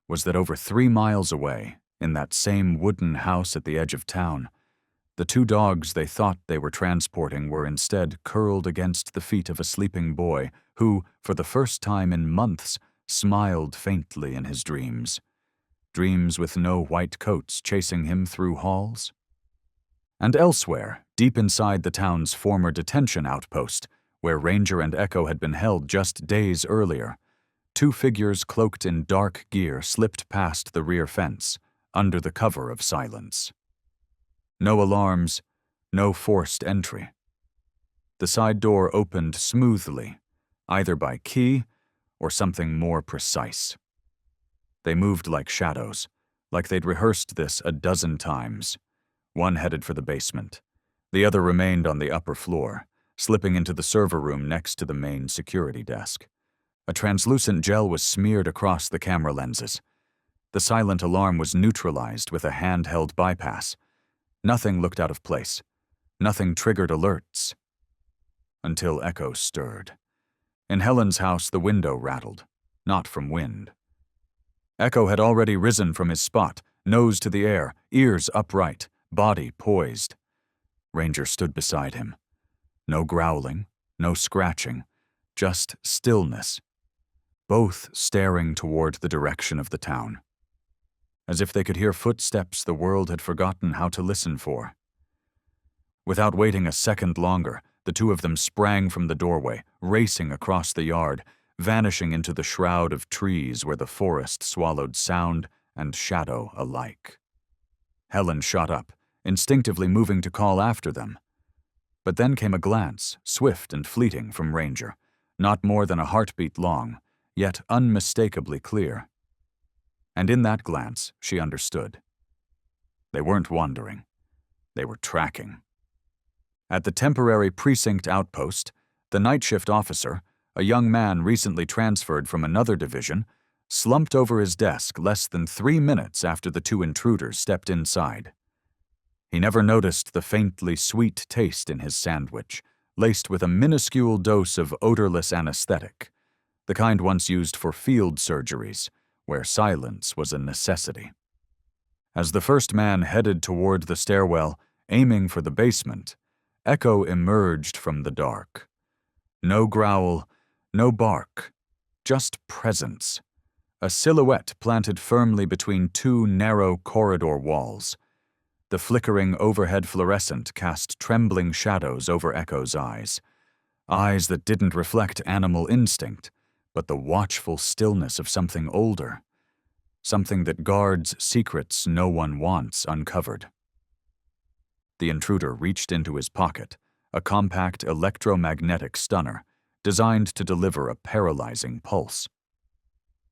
A: was that over 3 miles away, in that same wooden house at the edge of town, the 2 dogs they thought they were transporting were instead curled against the feet of a sleeping boy who, for the first time in months, smiled faintly in his dreams. Dreams with no white coats chasing him through halls. And elsewhere, deep inside the town's former detention outpost, where Ranger and Echo had been held just days earlier, Two figures cloaked in dark gear slipped past the rear fence, under the cover of silence. No alarms, no forced entry. The side door opened smoothly, either by key or something more precise. They moved like shadows, like they'd rehearsed this a dozen times. One headed for the basement. The other remained on the upper floor, slipping into the server room next to the main security desk. A translucent gel was smeared across the camera lenses. The silent alarm was neutralized with a handheld bypass. Nothing looked out of place. Nothing triggered alerts. Until Echo stirred. In Helen's house, the window rattled, not from wind. Echo had already risen from his spot, nose to the air, ears upright, body poised. Ranger stood beside him. No growling, no scratching, just stillness. Both staring toward the direction of the town. As if they could hear footsteps the world had forgotten how to listen for. Without waiting a second longer, the two of them sprang from the doorway, racing across the yard, vanishing into the shroud of trees where the forest swallowed sound and shadow alike. Helen shot up, instinctively moving to call after them. But then came a glance, swift and fleeting, from Ranger, not more than a heartbeat long, yet unmistakably clear. And in that glance, she understood. They weren't wandering. They were tracking. At the temporary precinct outpost, the night shift officer, a young man recently transferred from another division, slumped over his desk less than 3 minutes after the two intruders stepped inside. He never noticed the faintly sweet taste in his sandwich, laced with a minuscule dose of odorless anesthetic, the kind once used for field surgeries, where silence was a necessity. As the first man headed toward the stairwell, aiming for the basement, Echo emerged from the dark. No growl, no bark, just presence. A silhouette planted firmly between two narrow corridor walls. The flickering overhead fluorescent cast trembling shadows over Echo's eyes. Eyes that didn't reflect animal instinct, but the watchful stillness of something older. Something that guards secrets no one wants uncovered. The intruder reached into his pocket, a compact electromagnetic stunner, designed to deliver a paralyzing pulse.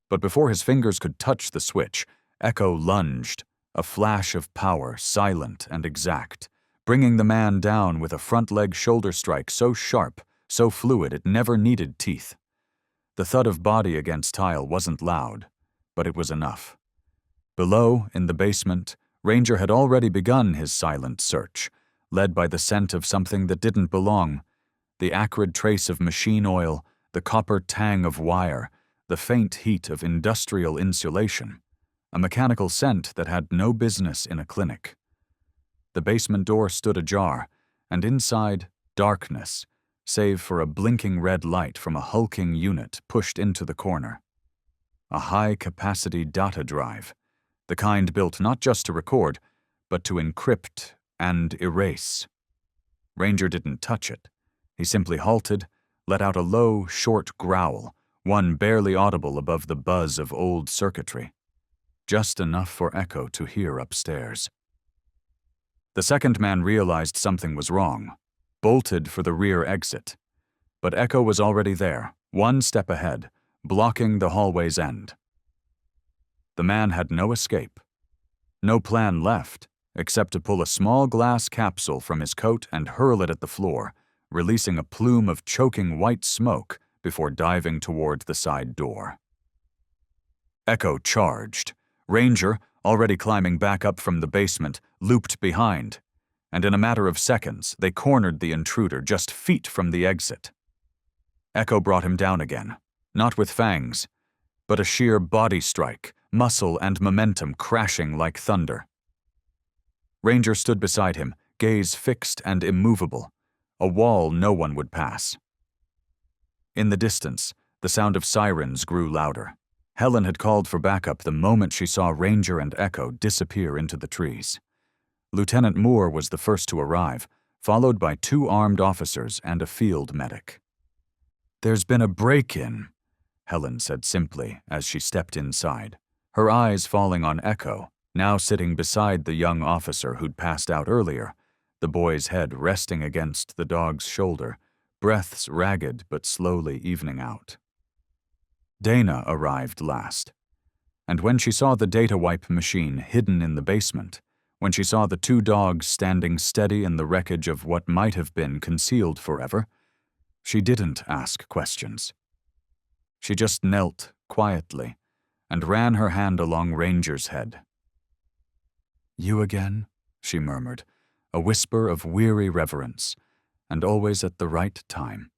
A: But before his fingers could touch the switch, Echo lunged, a flash of power, silent and exact, bringing the man down with a front leg shoulder strike so sharp, so fluid it never needed teeth. The thud of body against tile wasn't loud, but it was enough. Below, in the basement, Ranger had already begun his silent search, led by the scent of something that didn't belong, the acrid trace of machine oil, the copper tang of wire, the faint heat of industrial insulation, a mechanical scent that had no business in a clinic. The basement door stood ajar, and inside, darkness, save for a blinking red light from a hulking unit pushed into the corner. A high-capacity data drive, the kind built not just to record, but to encrypt and erase. Ranger didn't touch it. He simply halted, let out a low, short growl, one barely audible above the buzz of old circuitry. Just enough for Echo to hear upstairs. The second man realized something was wrong, bolted for the rear exit. But Echo was already there, one step ahead, blocking the hallway's end. The man had no escape. No plan left, except to pull a small glass capsule from his coat and hurl it at the floor, releasing a plume of choking white smoke before diving toward the side door. Echo charged. Ranger, already climbing back up from the basement, looped behind, and in a matter of seconds, they cornered the intruder just feet from the exit. Echo brought him down again, not with fangs, but a sheer body strike, muscle and momentum crashing like thunder. Ranger stood beside him, gaze fixed and immovable, a wall no one would pass. In the distance, the sound of sirens grew louder. Helen had called for backup the moment she saw Ranger and Echo disappear into the trees. Lieutenant Moore was the first to arrive, followed by 2 armed officers and a field medic. "There's been a break-in," Helen said simply as she stepped inside, her eyes falling on Echo, now sitting beside the young officer who'd passed out earlier, the boy's head resting against the dog's shoulder, breaths ragged but slowly evening out. Dana arrived last, and when she saw the data wipe machine hidden in the basement, when she saw the two dogs standing steady in the wreckage of what might have been concealed forever, she didn't ask questions. She just knelt quietly and ran her hand along Ranger's head. "You again?" she murmured, a whisper of weary reverence, and always at the right time.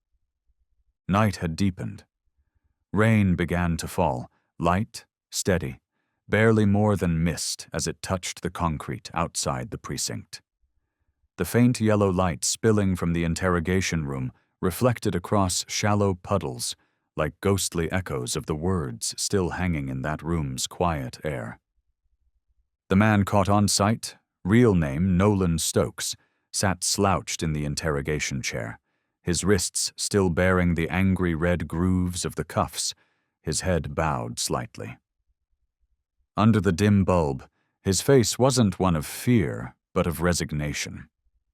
A: Night had deepened. Rain began to fall, light, steady, barely more than mist as it touched the concrete outside the precinct. The faint yellow light spilling from the interrogation room reflected across shallow puddles like ghostly echoes of the words still hanging in that room's quiet air. The man caught on sight, real name Nolan Stokes, sat slouched in the interrogation chair, his wrists still bearing the angry red grooves of the cuffs, his head bowed slightly. Under the dim bulb, his face wasn't one of fear, but of resignation,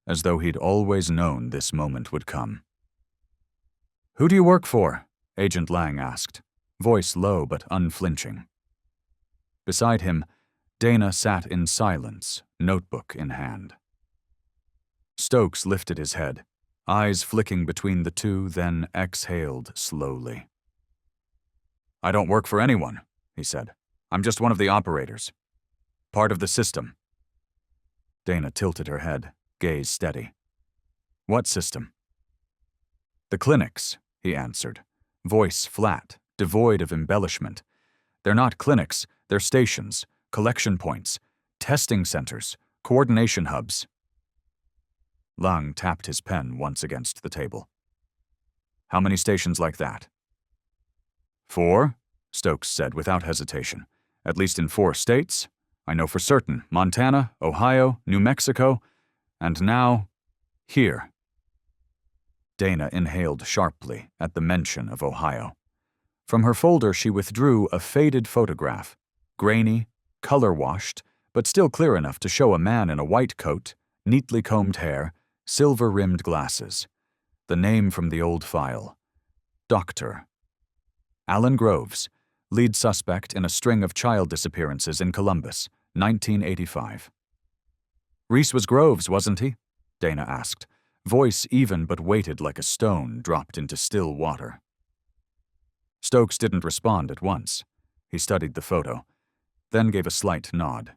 A: as though he'd always known this moment would come. "Who do you work for?" Agent Lang asked, voice low but unflinching. Beside him, Dana sat in silence, notebook in hand. Stokes lifted his head, eyes flicking between the two, then exhaled slowly. "I don't work for anyone," he said. "I'm just one of the operators. Part of the system." Dana tilted her head, gaze steady. "What system?" "The clinics," he answered, voice flat, devoid of embellishment. "They're not clinics, they're stations, collection points, testing centers, coordination hubs." Lang tapped his pen once against the table. "How many stations like that?" "4," Stokes said without hesitation. "At least in 4 states. I know for certain. Montana, Ohio, New Mexico, and now, here." Dana inhaled sharply at the mention of Ohio. From her folder she withdrew a faded photograph, grainy, color-washed, but still clear enough to show a man in a white coat, neatly combed hair, silver-rimmed glasses. The name from the old file. Dr. Alan Groves, lead suspect in a string of child disappearances in Columbus, 1985. "Reese was Groves, wasn't he?" Dana asked, voice even but weighted like a stone dropped into still water. Stokes didn't respond at once. He studied the photo, then gave a slight nod.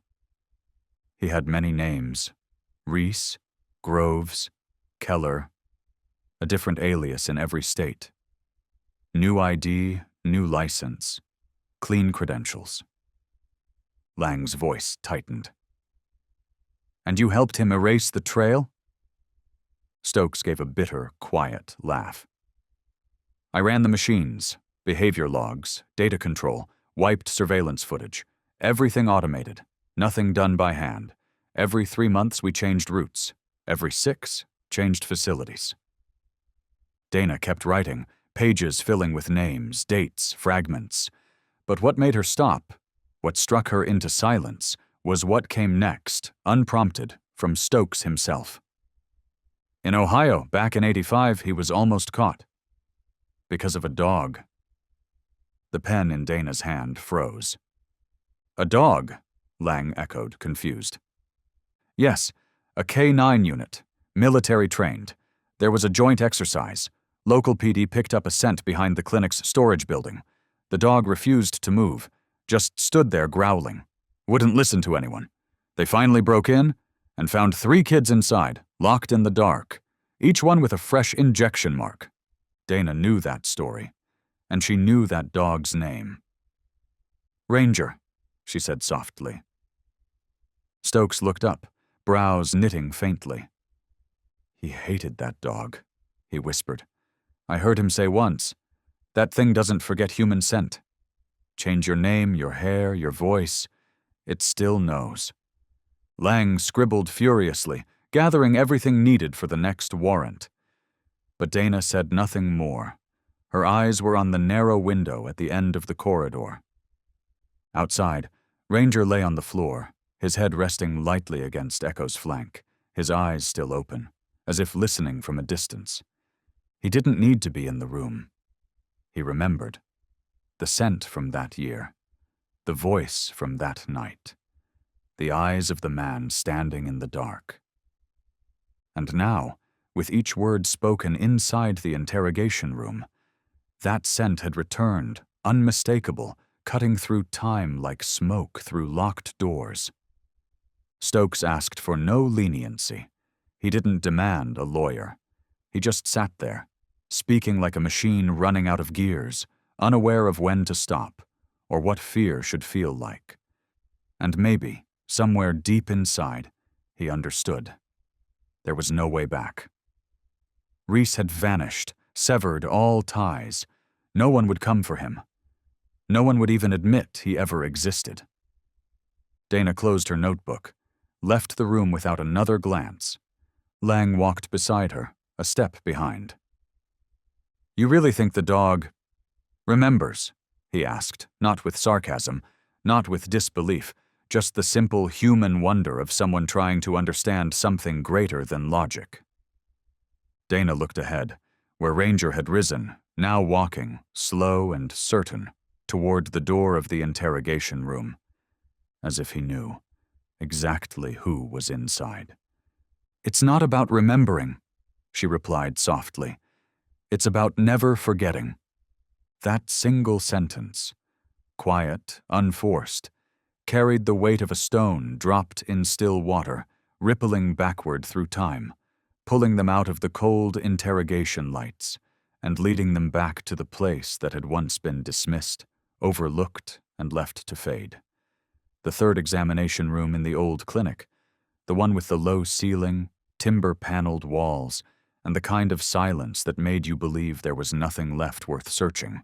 A: He had many names. Reese, Groves, Keller, a different alias in every state. New ID, new license, clean credentials. Lang's voice tightened. "And you helped him erase the trail?" Stokes gave a bitter, quiet laugh. "I ran the machines, behavior logs, data control, wiped surveillance footage, everything automated, nothing done by hand. Every 3 months we changed routes. Every 6, changed facilities." Dana kept writing, pages filling with names, dates, fragments. But what made her stop, what struck her into silence, was what came next, unprompted, from Stokes himself. "In Ohio, back in '85, he was almost caught. Because of a dog." The pen in Dana's hand froze. "A dog?" Lang echoed, confused. "Yes, a K-9 unit, military trained. There was a joint exercise. Local PD picked up a scent behind the clinic's storage building. The dog refused to move, just stood there growling. Wouldn't listen to anyone. They finally broke in and found 3 kids inside, locked in the dark, each one with a fresh injection mark." Dana knew that story, and she knew that dog's name. "Ranger," she said softly. Stokes looked up, brows knitting faintly. "He hated that dog," he whispered. "I heard him say once, 'That thing doesn't forget human scent. Change your name, your hair, your voice. It still knows.'" Lang scribbled furiously, gathering everything needed for the next warrant. But Dana said nothing more. Her eyes were on the narrow window at the end of the corridor. Outside, Ranger lay on the floor, his head resting lightly against Echo's flank, his eyes still open, as if listening from a distance. He didn't need to be in the room. He remembered. The scent from that year. The voice from that night. The eyes of the man standing in the dark. And now, with each word spoken inside the interrogation room, that scent had returned, unmistakable, cutting through time like smoke through locked doors. Stokes asked for no leniency. He didn't demand a lawyer. He just sat there, speaking like a machine running out of gears, unaware of when to stop, or what fear should feel like. And maybe, somewhere deep inside, he understood. There was no way back. Reese had vanished, severed all ties. No one would come for him. No one would even admit he ever existed. Dana closed her notebook, left the room without another glance. Lang walked beside her, a step behind. "You really think the dog remembers?" he asked, not with sarcasm, not with disbelief, just the simple human wonder of someone trying to understand something greater than logic. Dana looked ahead, where Ranger had risen, now walking, slow and certain, toward the door of the interrogation room, as if he knew exactly who was inside. "It's not about remembering," she replied softly. "It's about never forgetting." That single sentence, quiet, unforced, carried the weight of a stone dropped in still water, rippling backward through time, pulling them out of the cold interrogation lights and leading them back to the place that had once been dismissed, overlooked, and left to fade. The third examination room in the old clinic, the one with the low ceiling, timber-paneled walls, and the kind of silence that made you believe there was nothing left worth searching.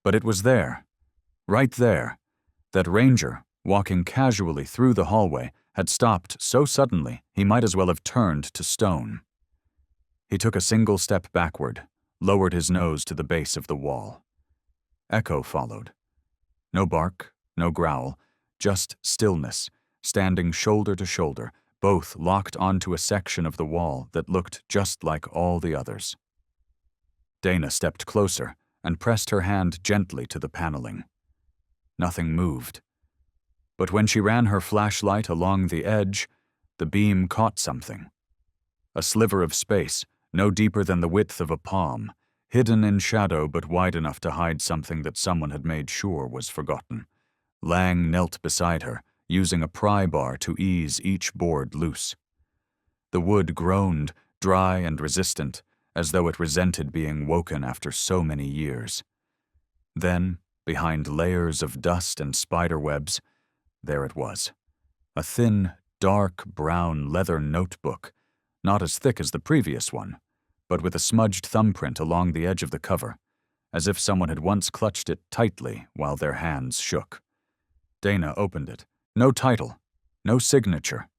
A: But it was there, right there, that Ranger, walking casually through the hallway, had stopped so suddenly he might as well have turned to stone. He took a single step backward, lowered his nose to the base of the wall. Echo followed. No bark, no growl, just stillness, standing shoulder to shoulder, both locked onto a section of the wall that looked just like all the others. Dana stepped closer and pressed her hand gently to the paneling. Nothing moved. But when she ran her flashlight along the edge, the beam caught something. A sliver of space, no deeper than the width of a palm, hidden in shadow but wide enough to hide something that someone had made sure was forgotten. Lang knelt beside her, using a pry bar to ease each board loose. The wood groaned, dry and resistant, as though it resented being woken after so many years. Then, behind layers of dust and spider webs, there it was. A thin, dark brown leather notebook, not as thick as the previous one, but with a smudged thumbprint along the edge of the cover, as if someone had once clutched it tightly while their hands shook. Dana opened it. No title, no signature.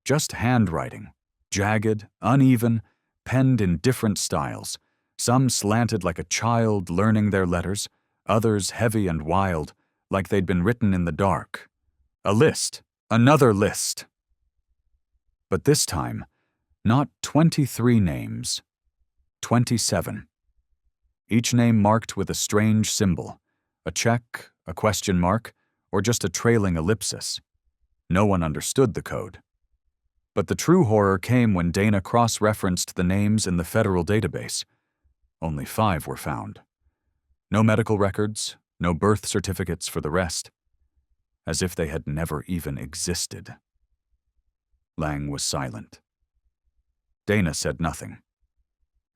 A: Just handwriting, jagged, uneven, penned in different styles, some slanted like a child learning their letters, others heavy and wild, like they'd been written in the dark. A list, another list. But this time, not 23 names, 27. Each name marked with a strange symbol, a check, a question mark, or just a trailing ellipsis. No one understood the code. But the true horror came when Dana cross-referenced the names in the federal database. Only 5 were found. No medical records, no birth certificates for the rest. As if they had never even existed. Lang was silent. Dana said nothing.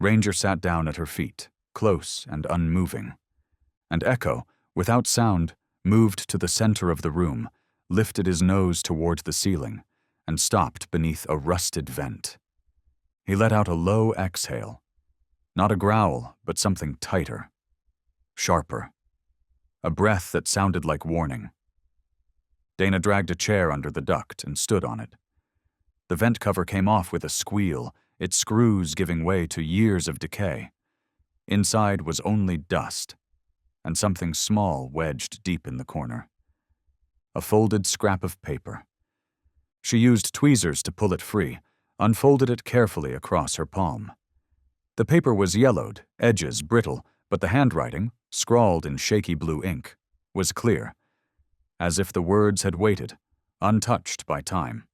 A: Ranger sat down at her feet, close and unmoving. And Echo, without sound, moved to the center of the room, lifted his nose toward the ceiling, and stopped beneath a rusted vent. He let out a low exhale. Not a growl, but something tighter. Sharper. A breath that sounded like warning. Dana dragged a chair under the duct and stood on it. The vent cover came off with a squeal, its screws giving way to years of decay. Inside was only dust, and something small wedged deep in the corner. A folded scrap of paper. She used tweezers to pull it free, unfolded it carefully across her palm. The paper was yellowed, edges brittle, but the handwriting, scrawled in shaky blue ink, was clear, as if the words had waited, untouched by time.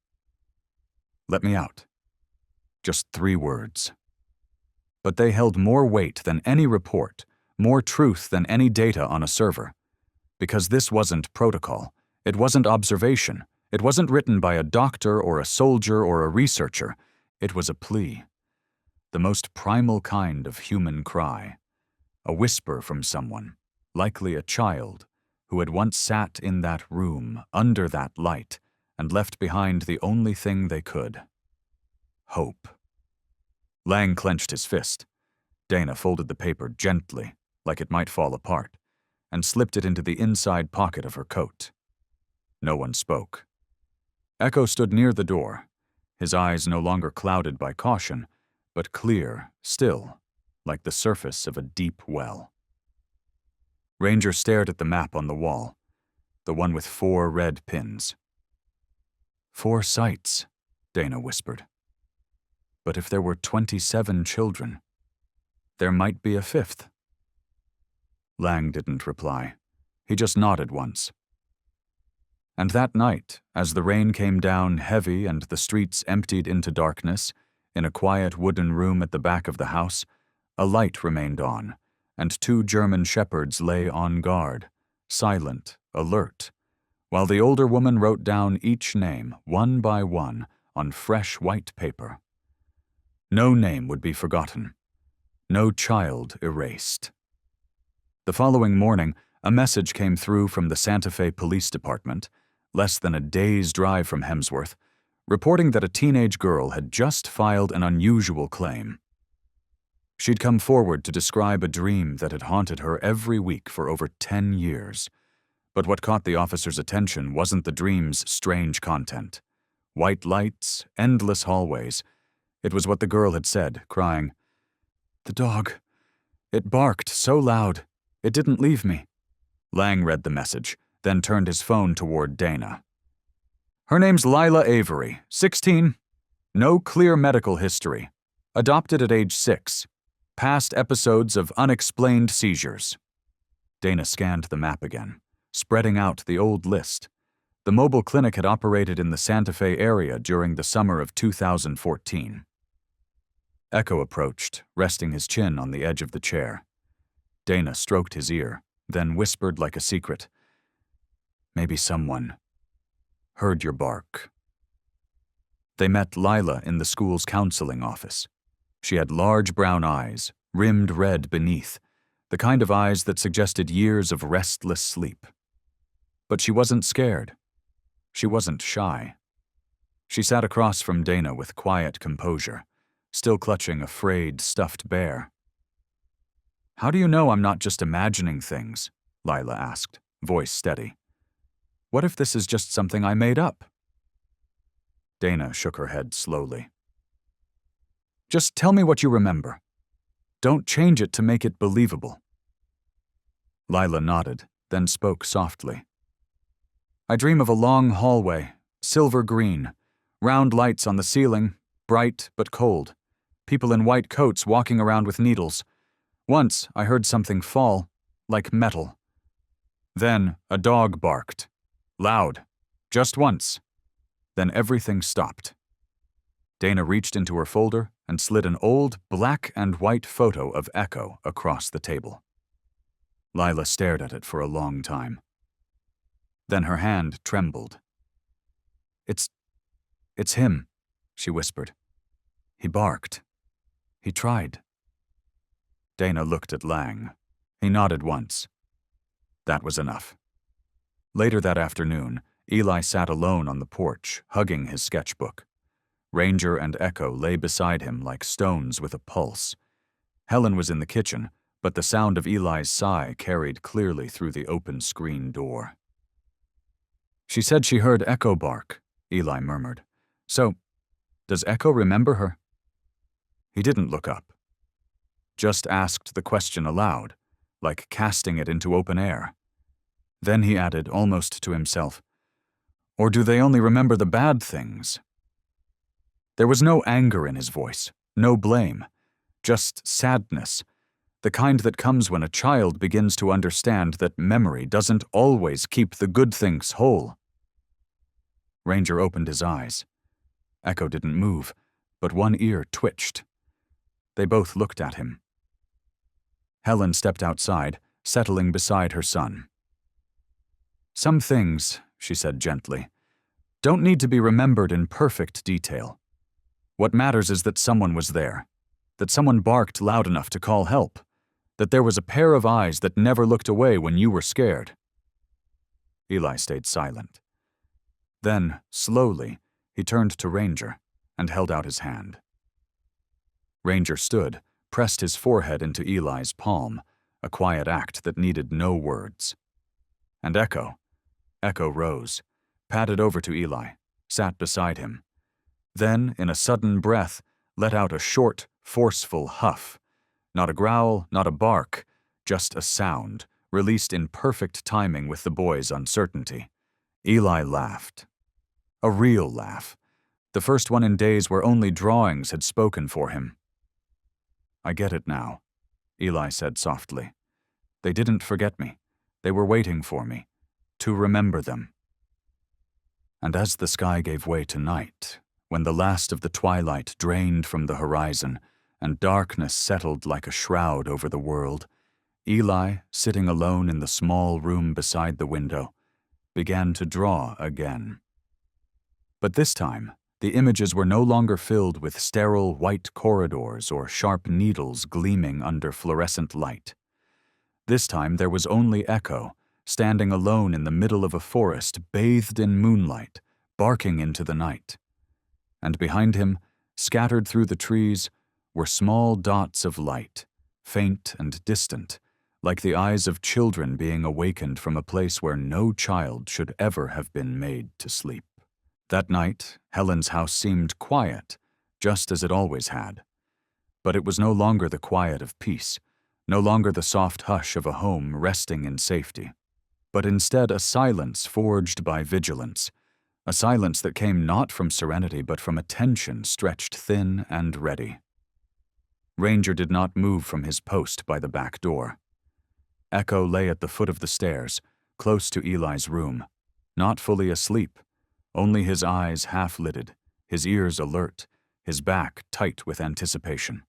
A: "Let me out." Just 3 words. But they held more weight than any report, more truth than any data on a server. Because this wasn't protocol, it wasn't observation, it wasn't written by a doctor or a soldier or a researcher. It was a plea. The most primal kind of human cry. A whisper from someone, likely a child, who had once sat in that room, under that light, and left behind the only thing they could. Hope. Lang clenched his fist. Dana folded the paper gently, like it might fall apart, and slipped it into the inside pocket of her coat. No one spoke. Echo stood near the door, his eyes no longer clouded by caution, but clear, still, like the surface of a deep well. Ranger stared at the map on the wall, the one with 4 red pins. 4 sites, Dana whispered. But if there were 27 children, there might be a 5th. Lang didn't reply. He just nodded once. And that night, as the rain came down heavy and the streets emptied into darkness, in a quiet wooden room at the back of the house, a light remained on, and 2 German shepherds lay on guard, silent, alert, while the older woman wrote down each name, one by one, on fresh white paper. No name would be forgotten. No child erased. The following morning, a message came through from the Santa Fe Police Department, less than a day's drive from Hemsworth, reporting that a teenage girl had just filed an unusual claim. She'd come forward to describe a dream that had haunted her every week for over 10 years. But what caught the officer's attention wasn't the dream's strange content. White lights, endless hallways. It was what the girl had said, crying, "The dog. It barked so loud. It didn't leave me." Lang read the message, then turned his phone toward Dana. "Her name's Lila Avery, 16. No clear medical history. Adopted at age 6. Past episodes of unexplained seizures." Dana scanned the map again, spreading out the old list. The mobile clinic had operated in the Santa Fe area during the summer of 2014. Echo approached, resting his chin on the edge of the chair. Dana stroked his ear, then whispered like a secret, "Maybe someone heard your bark." They met Lila in the school's counseling office. She had large brown eyes, rimmed red beneath, the kind of eyes that suggested years of restless sleep. But she wasn't scared. She wasn't shy. She sat across from Dana with quiet composure, still clutching a frayed, stuffed bear. "How do you know I'm not just imagining things?" Lila asked, voice steady. "What if this is just something I made up?" Dana shook her head slowly. "Just tell me what you remember. Don't change it to make it believable." Lila nodded, then spoke softly. "I dream of a long hallway, silver green, round lights on the ceiling, bright but cold, people in white coats walking around with needles. Once I heard something fall, like metal. Then a dog barked. Loud. Just once. Then everything stopped." Dana reached into her folder and slid an old black and white photo of Echo across the table. Lila stared at it for a long time. Then her hand trembled. It's him," she whispered. "He barked. He tried." Dana looked at Lang. He nodded once. That was enough. Later that afternoon, Eli sat alone on the porch, hugging his sketchbook. Ranger and Echo lay beside him like stones with a pulse. Helen was in the kitchen, but the sound of Eli's sigh carried clearly through the open screen door. "She said she heard Echo bark," Eli murmured. "So, does Echo remember her?" He didn't look up. just asked the question aloud, like casting it into open air. Then he added, almost to himself, "Or do they only remember the bad things?" There was no anger in his voice, no blame, just sadness, the kind that comes when a child begins to understand that memory doesn't always keep the good things whole. Ranger opened his eyes. Echo didn't move, but one ear twitched. They both looked at him. Helen stepped outside, settling beside her son. "Some things," she said gently, "don't need to be remembered in perfect detail. What matters is that someone was there, that someone barked loud enough to call help, that there was a pair of eyes that never looked away when you were scared." Eli stayed silent. Then, slowly, he turned to Ranger and held out his hand. Ranger stood, pressed his forehead into Eli's palm, a quiet act that needed no words. And Echo rose, padded over to Eli, sat beside him. Then, in a sudden breath, let out a short, forceful huff. Not a growl, not a bark, just a sound, released in perfect timing with the boy's uncertainty. Eli laughed. A real laugh. The first one in days where only drawings had spoken for him. "I get it now," Eli said softly. "They didn't forget me. They were waiting for me, to remember them." And as the sky gave way to night, when the last of the twilight drained from the horizon and darkness settled like a shroud over the world, Eli, sitting alone in the small room beside the window, began to draw again. But this time, the images were no longer filled with sterile white corridors or sharp needles gleaming under fluorescent light. This time there was only Echo, standing alone in the middle of a forest bathed in moonlight, barking into the night. And behind him, scattered through the trees, were small dots of light, faint and distant, like the eyes of children being awakened from a place where no child should ever have been made to sleep. That night, Helen's house seemed quiet, just as it always had. But it was no longer the quiet of peace, no longer the soft hush of a home resting in safety, but instead a silence forged by vigilance, a silence that came not from serenity but from a tension stretched thin and ready. Ranger did not move from his post by the back door. Echo lay at the foot of the stairs, close to Eli's room, not fully asleep, only his eyes half-lidded, his ears alert, his back tight with anticipation.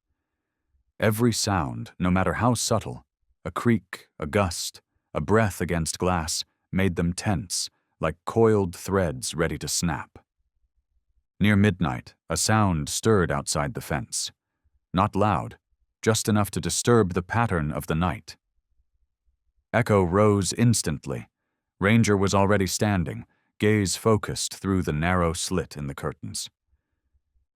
A: Every sound, no matter how subtle, a creak, a gust, a breath against glass, made them tense, like coiled threads ready to snap. Near midnight, a sound stirred outside the fence. Not loud, just enough to disturb the pattern of the night. Echo rose instantly. Ranger was already standing, gaze focused through the narrow slit in the curtains.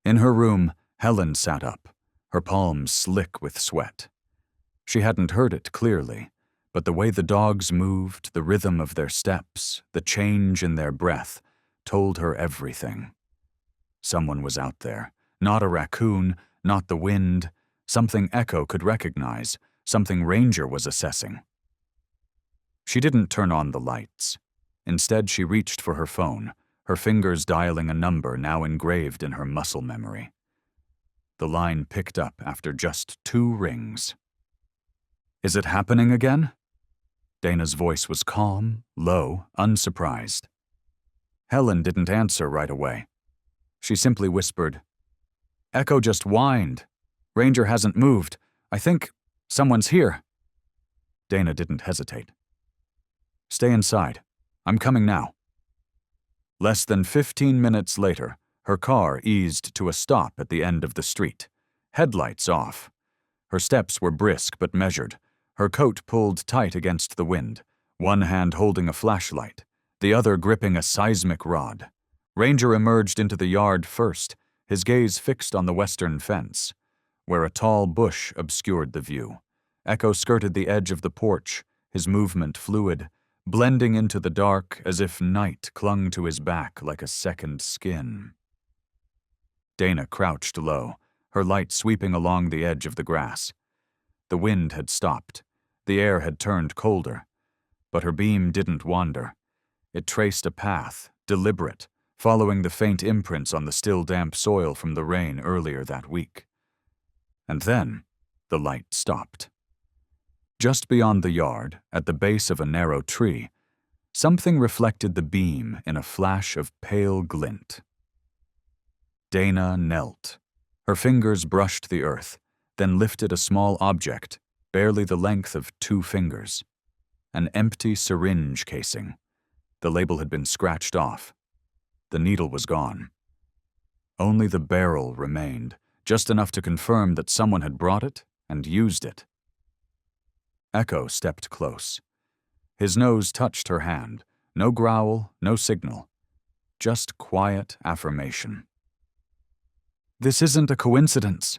A: In her room, Helen sat up, her palms slick with sweat. She hadn't heard it clearly, but the way the dogs moved, the rhythm of their steps, the change in their breath, told her everything. Someone was out there, not a raccoon, not the wind, something Echo could recognize, something Ranger was assessing. She didn't turn on the lights. Instead, she reached for her phone, her fingers dialing a number now engraved in her muscle memory. The line picked up after just 2 rings. "Is it happening again?" Dana's voice was calm, low, unsurprised. Helen didn't answer right away. She simply whispered, "Echo just whined. Ranger hasn't moved. I think someone's here." Dana didn't hesitate. "Stay inside. I'm coming now." Less than 15 minutes later, her car eased to a stop at the end of the street, headlights off. Her steps were brisk but measured, her coat pulled tight against the wind, one hand holding a flashlight, the other gripping a seismic rod. Ranger emerged into the yard first, his gaze fixed on the western fence, where a tall bush obscured the view. Echo skirted the edge of the porch, his movement fluid, blending into the dark as if night clung to his back like a second skin. Dana crouched low, her light sweeping along the edge of the grass. The wind had stopped. The air had turned colder. But her beam didn't wander. It traced a path, deliberate, following the faint imprints on the still damp soil from the rain earlier that week. And then, the light stopped. Just beyond the yard, at the base of a narrow tree, something reflected the beam in a flash of pale glint. Dana knelt. Her fingers brushed the earth, then lifted a small object, barely the length of 2 fingers. An empty syringe casing. The label had been scratched off. The needle was gone. Only the barrel remained, just enough to confirm that someone had brought it and used it. Echo stepped close. His nose touched her hand. No growl, no signal. Just quiet affirmation. "This isn't a coincidence,"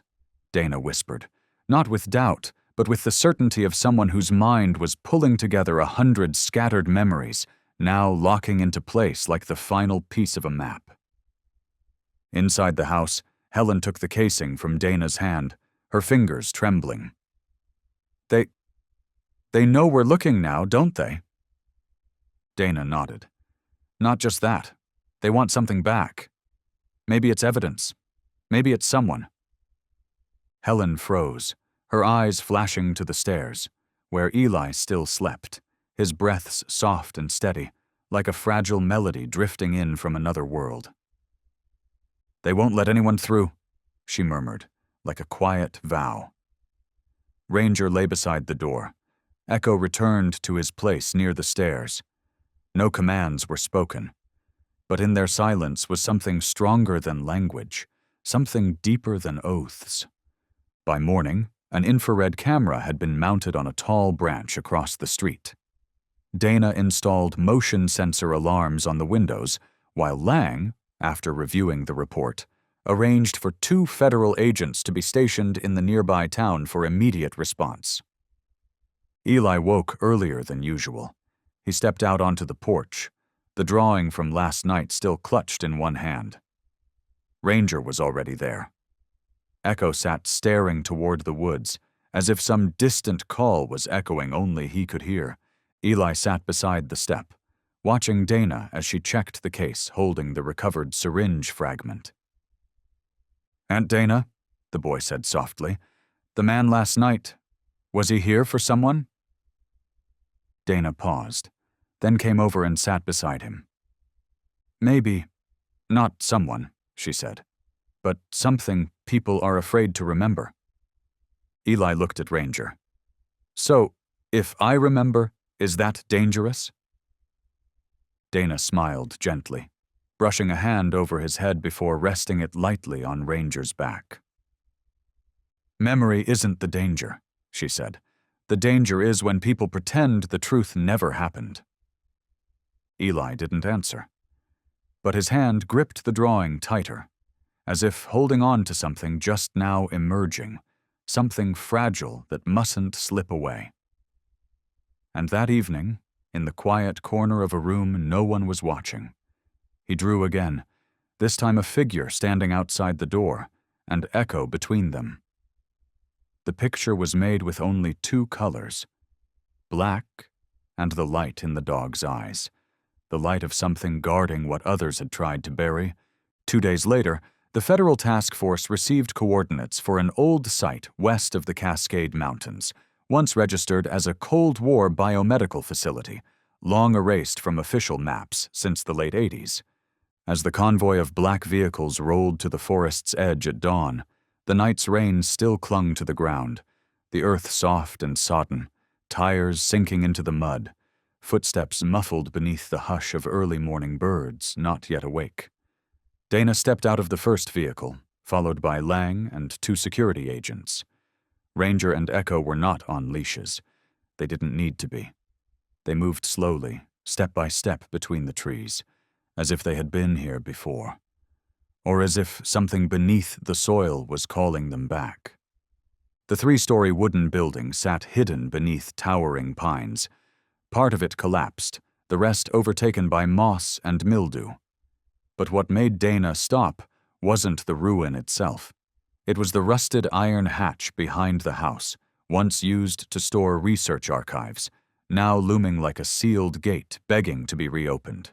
A: Dana whispered, not with doubt, but with the certainty of someone whose mind was pulling together 100 scattered memories, now locking into place like the final piece of a map. Inside the house, Helen took the casing from Dana's hand, her fingers trembling. They know we're looking now, don't they?" Dana nodded. "Not just that. They want something back. Maybe it's evidence. Maybe it's someone." Helen froze, her eyes flashing to the stairs, where Eli still slept, his breaths soft and steady, like a fragile melody drifting in from another world. "They won't let anyone through," she murmured, like a quiet vow. Ranger lay beside the door. Echo returned to his place near the stairs. No commands were spoken, but in their silence was something stronger than language, something deeper than oaths. By morning, an infrared camera had been mounted on a tall branch across the street. Dana installed motion sensor alarms on the windows, while Lang, after reviewing the report, arranged for 2 federal agents to be stationed in the nearby town for immediate response. Eli woke earlier than usual. He stepped out onto the porch, the drawing from last night still clutched in one hand. Ranger was already there. Echo sat staring toward the woods, as if some distant call was echoing only he could hear. Eli sat beside the step, watching Dana as she checked the case, holding the recovered syringe fragment. "Aunt Dana," the boy said softly, "the man last night, was he here for someone?" Dana paused, then came over and sat beside him. "Maybe, not someone," she said, "but something people are afraid to remember." Eli looked at Ranger. "So, if I remember, is that dangerous?" Dana smiled gently, brushing a hand over his head before resting it lightly on Ranger's back. "Memory isn't the danger," she said. "The danger is when people pretend the truth never happened." Eli didn't answer, but his hand gripped the drawing tighter, as if holding on to something just now emerging, something fragile that mustn't slip away. And that evening, in the quiet corner of a room no one was watching, he drew again, this time a figure standing outside the door, and Echo between them. The picture was made with only 2 colors, black and the light in the dog's eyes, the light of something guarding what others had tried to bury. 2 days later, the federal task force received coordinates for an old site west of the Cascade Mountains, once registered as a Cold War biomedical facility, long erased from official maps since the late 80s. As the convoy of black vehicles rolled to the forest's edge at dawn, the night's rain still clung to the ground, the earth soft and sodden, tires sinking into the mud, footsteps muffled beneath the hush of early morning birds not yet awake. Dana stepped out of the first vehicle, followed by Lang and 2 security agents. Ranger and Echo were not on leashes. They didn't need to be. They moved slowly, step by step between the trees, as if they had been here before, or as if something beneath the soil was calling them back. The 3-story wooden building sat hidden beneath towering pines. Part of it collapsed, the rest overtaken by moss and mildew. But what made Dana stop wasn't the ruin itself. It was the rusted iron hatch behind the house, once used to store research archives, now looming like a sealed gate begging to be reopened.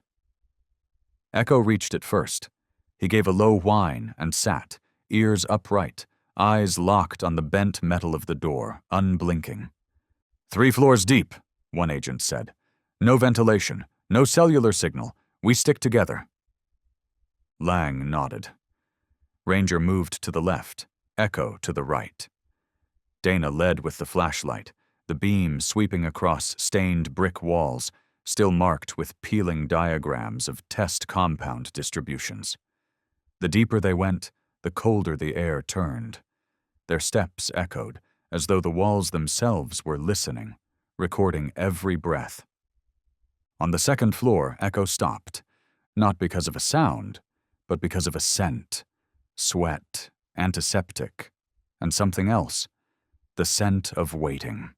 A: Echo reached it first. He gave a low whine and sat, ears upright, eyes locked on the bent metal of the door, unblinking. 3 floors deep, one agent said. No ventilation, no cellular signal. We stick together. Lang nodded. Ranger moved to the left, Echo to the right. Dana led with the flashlight, the beam sweeping across stained brick walls, still marked with peeling diagrams of test compound distributions. The deeper they went, the colder the air turned. Their steps echoed, as though the walls themselves were listening, recording every breath. On the 2nd floor, Echo stopped, not because of a sound, but because of a scent. Sweat, antiseptic, and something else. The scent of waiting.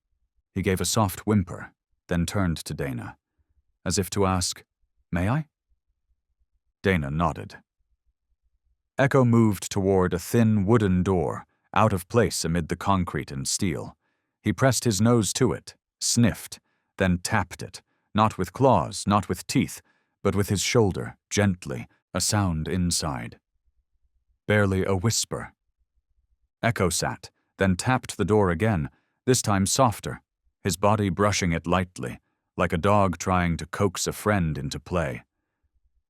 A: He gave a soft whimper, then turned to Dana, as if to ask, "May I?" Dana nodded. Echo moved toward a thin wooden door, out of place amid the concrete and steel. He pressed his nose to it, sniffed, then tapped it, not with claws, not with teeth, but with his shoulder, gently, a sound inside. Barely a whisper. Echo sat, then tapped the door again, this time softer, his body brushing it lightly, like a dog trying to coax a friend into play.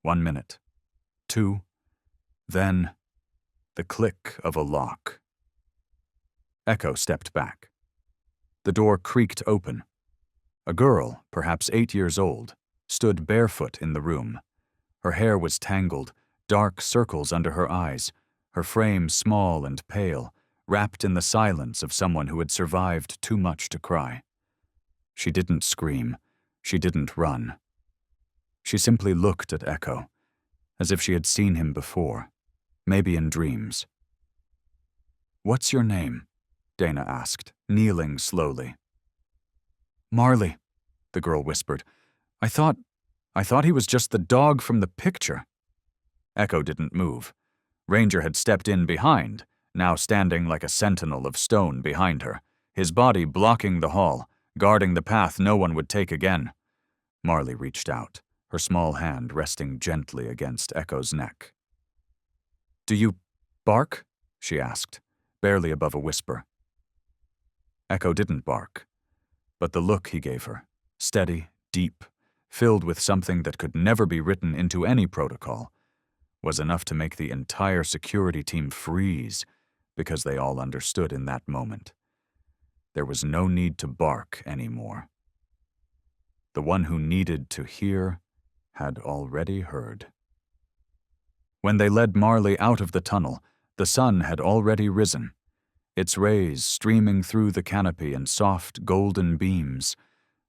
A: 1 minute. 2. Then, the click of a lock. Echo stepped back. The door creaked open. A girl, perhaps 8 years old, stood barefoot in the room. Her hair was tangled, dark circles under her eyes, her frame small and pale, wrapped in the silence of someone who had survived too much to cry. She didn't scream. She didn't run. She simply looked at Echo, as if she had seen him before, maybe in dreams. "What's your name?" Dana asked, kneeling slowly. "Marley," the girl whispered. I thought he was just the dog from the picture." Echo didn't move. Ranger had stepped in behind, now standing like a sentinel of stone behind her, his body blocking the hall, guarding the path no one would take again. Marley reached out, her small hand resting gently against Echo's neck. "Do you bark?" she asked, barely above a whisper. Echo didn't bark, but the look he gave her, steady, deep, filled with something that could never be written into any protocol, was enough to make the entire security team freeze, because they all understood in that moment. There was no need to bark anymore. The one who needed to hear had already heard. When they led Marley out of the tunnel, the sun had already risen, its rays streaming through the canopy in soft golden beams,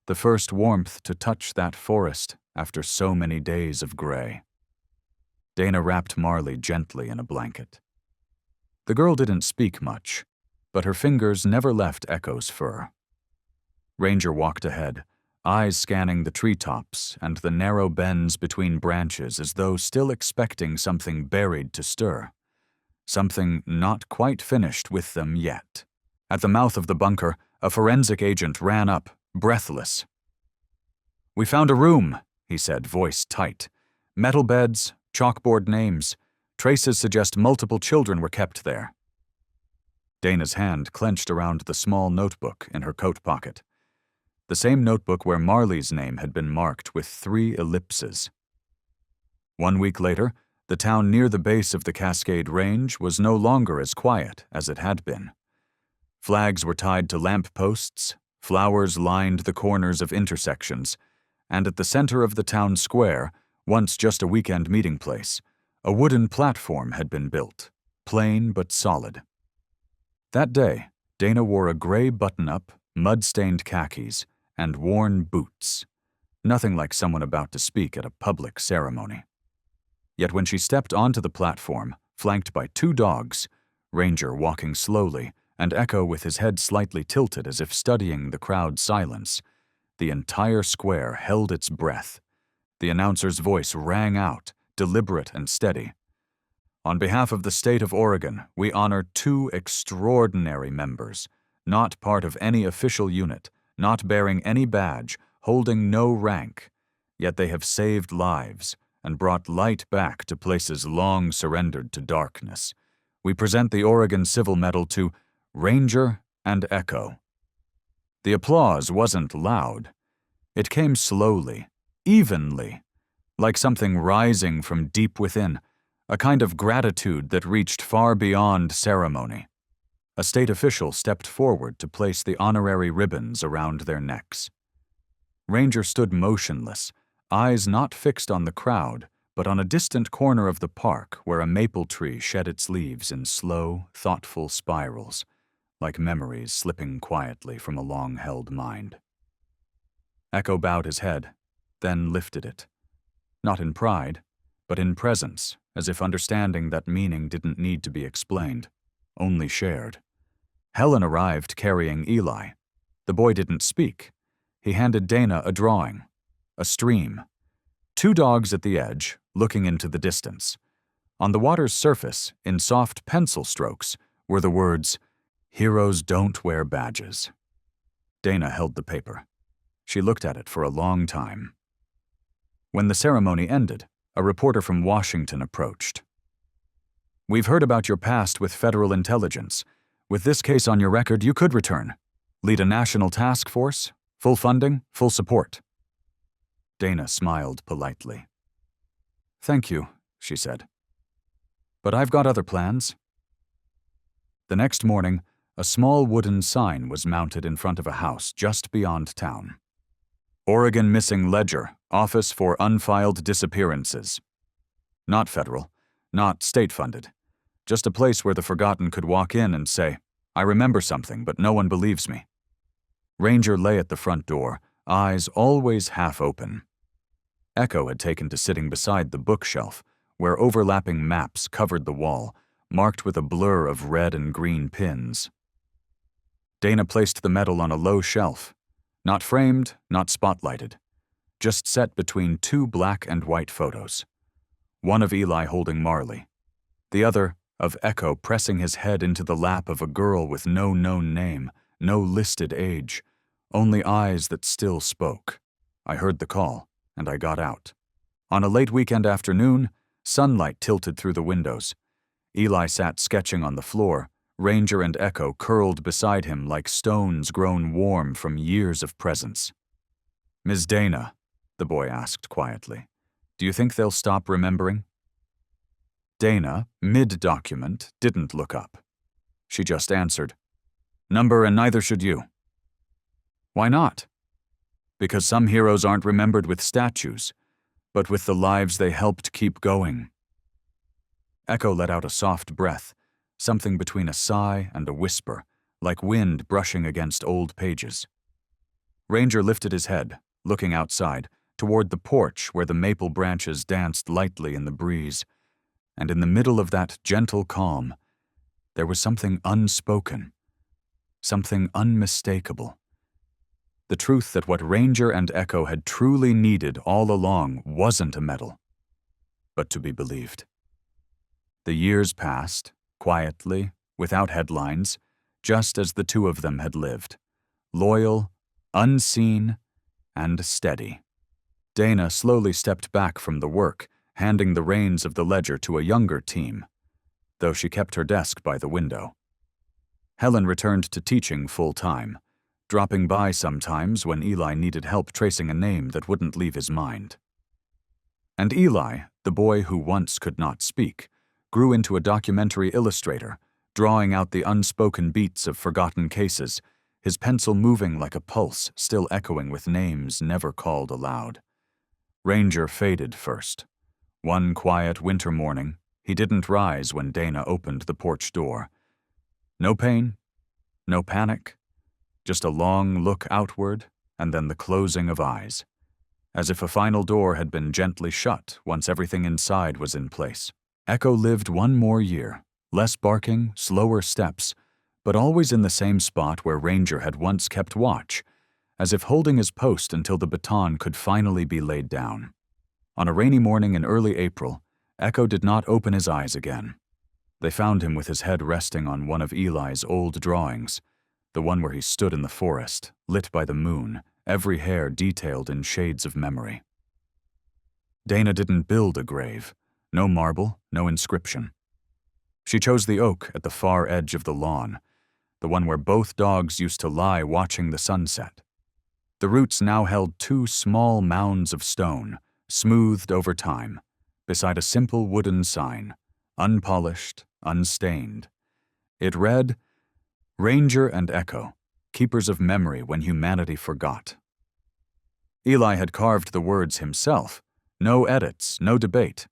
A: the first warmth to touch that forest after so many days of gray. Dana wrapped Marley gently in a blanket. The girl didn't speak much, but her fingers never left Echo's fur. Ranger walked ahead, eyes scanning the treetops and the narrow bends between branches as though still expecting something buried to stir, something not quite finished with them yet. At the mouth of the bunker, a forensic agent ran up, breathless. "We found a room," he said, voice tight. "Metal beds, chalkboard names. Traces suggest multiple children were kept there." Dana's hand clenched around the small notebook in her coat pocket. The same notebook where Marley's name had been marked with 3 ellipses. 1 week later, the town near the base of the Cascade Range was no longer as quiet as it had been. Flags were tied to lamp posts, flowers lined the corners of intersections, and at the center of the town square, once just a weekend meeting place, a wooden platform had been built, plain but solid. That day, Dana wore a gray button-up, mud-stained khakis, and worn boots, nothing like someone about to speak at a public ceremony. Yet when she stepped onto the platform, flanked by 2 dogs, Ranger walking slowly, and Echo with his head slightly tilted as if studying the crowd's silence, the entire square held its breath. The announcer's voice rang out, deliberate and steady. "On behalf of the state of Oregon, we honor 2 extraordinary members, not part of any official unit, not bearing any badge, holding no rank, yet they have saved lives and brought light back to places long surrendered to darkness. We present the Oregon Civil Medal to Ranger and Echo. The applause wasn't loud. It came slowly, evenly, like something rising from deep within, a kind of gratitude that reached far beyond ceremony. A state official stepped forward to place the honorary ribbons around their necks. Ranger stood motionless, eyes not fixed on the crowd, but on a distant corner of the park where a maple tree shed its leaves in slow, thoughtful spirals, like memories slipping quietly from a long-held mind. Echo bowed his head, then lifted it. Not in pride, but in presence, as if understanding that meaning didn't need to be explained, only shared. Helen arrived carrying Eli. The boy didn't speak. He handed Dana a drawing, a stream. 2 dogs at the edge, looking into the distance. On the water's surface, in soft pencil strokes, were the words, "Heroes don't wear badges." Dana held the paper. She looked at it for a long time. When the ceremony ended, a reporter from Washington approached. "We've heard about your past with federal intelligence. With this case on your record, you could return. Lead a national task force, full funding, full support." Dana smiled politely. "Thank you," she said. "But I've got other plans." The next morning, a small wooden sign was mounted in front of a house just beyond town. Oregon Missing Ledger, Office for Unfiled Disappearances. Not federal, not state-funded. Just a place where the forgotten could walk in and say, "I remember something, but no one believes me." Ranger lay at the front door, eyes always half open. Echo had taken to sitting beside the bookshelf, where overlapping maps covered the wall, marked with a blur of red and green pins. Dana placed the medal on a low shelf, not framed, not spotlighted, just set between 2 black and white photos. One of Eli holding Marley, the other of Echo pressing his head into the lap of a girl with no known name, no listed age, only eyes that still spoke. I heard the call, and I got out. On a late weekend afternoon, sunlight tilted through the windows. Eli sat sketching on the floor, Ranger and Echo curled beside him like stones grown warm from years of presence. "Ms. Dana," the boy asked quietly, "do you think they'll stop remembering?" Dana, mid-document, didn't look up. She just answered, "Number, and neither should you." "Why not?" "Because some heroes aren't remembered with statues, but with the lives they helped keep going." Echo let out a soft breath, something between a sigh and a whisper, like wind brushing against old pages. Ranger lifted his head, looking outside, toward the porch where the maple branches danced lightly in the breeze, and in the middle of that gentle calm, there was something unspoken, something unmistakable. The truth that what Ranger and Echo had truly needed all along wasn't a medal, but to be believed. The years passed, quietly, without headlines, just as the 2 of them had lived, loyal, unseen, and steady. Dana slowly stepped back from the work, handing the reins of the ledger to a younger team, though she kept her desk by the window. Helen returned to teaching full-time, dropping by sometimes when Eli needed help tracing a name that wouldn't leave his mind. And Eli, the boy who once could not speak, grew into a documentary illustrator, drawing out the unspoken beats of forgotten cases, his pencil moving like a pulse still echoing with names never called aloud. Ranger faded first. One quiet winter morning, he didn't rise when Dana opened the porch door. No pain, no panic, just a long look outward and then the closing of eyes, as if a final door had been gently shut once everything inside was in place. Echo lived 1 more year, less barking, slower steps, but always in the same spot where Ranger had once kept watch, as if holding his post until the baton could finally be laid down. On a rainy morning in early April, Echo did not open his eyes again. They found him with his head resting on one of Eli's old drawings, the one where he stood in the forest, lit by the moon, every hair detailed in shades of memory. Dana didn't build a grave. No marble, no inscription. She chose the oak at the far edge of the lawn, the one where both dogs used to lie watching the sunset. The roots now held 2 small mounds of stone, smoothed over time, beside a simple wooden sign, unpolished, unstained. It read, "Ranger and Echo, keepers of memory when humanity forgot." Eli had carved the words himself, no edits, no debate.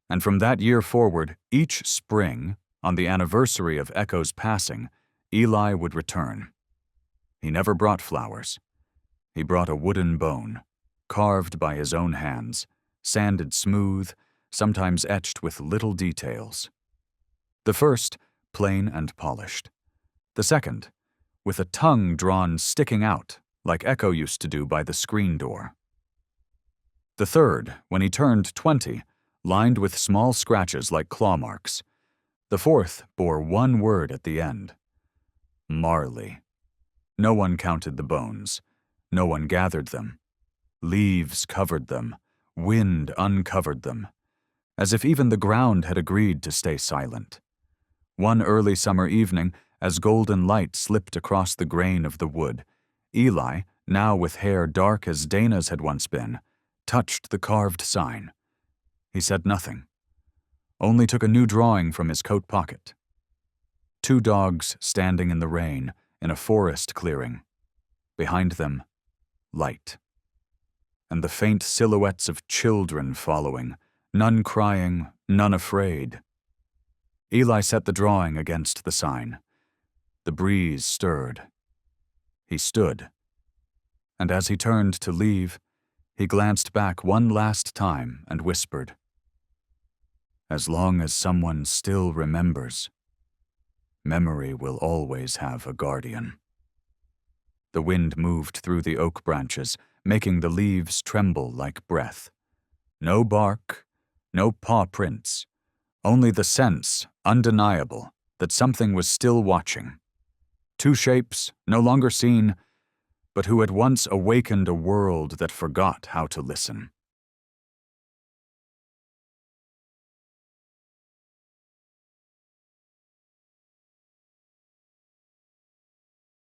A: And from that year forward, each spring, on the anniversary of Echo's passing, Eli would return. He never brought flowers. He brought a wooden bone, carved by his own hands, sanded smooth, sometimes etched with little details. The first, plain and polished. The second, with a tongue drawn sticking out, like Echo used to do by the screen door. The third, when he turned 20, lined with small scratches like claw marks. The fourth bore one word at the end. Marley. No one counted the bones. No one gathered them. Leaves covered them. Wind uncovered them. As if even the ground had agreed to stay silent. One early summer evening, as golden light slipped across the grain of the wood, Eli, now with hair dark as Dana's had once been, touched the carved sign. He said nothing, only took a new drawing from his coat pocket. 2 dogs standing in the rain in a forest clearing. Behind them, light. And the faint silhouettes of children following, none crying, none afraid. Eli set the drawing against the sign. The breeze stirred. He stood. And as he turned to leave, he glanced back one last time and whispered, "As long as someone still remembers, memory will always have a guardian." The wind moved through the oak branches, making the leaves tremble like breath. No bark, no paw prints, only the sense, undeniable, that something was still watching. 2 shapes, no longer seen, but who had once awakened a world that forgot how to listen.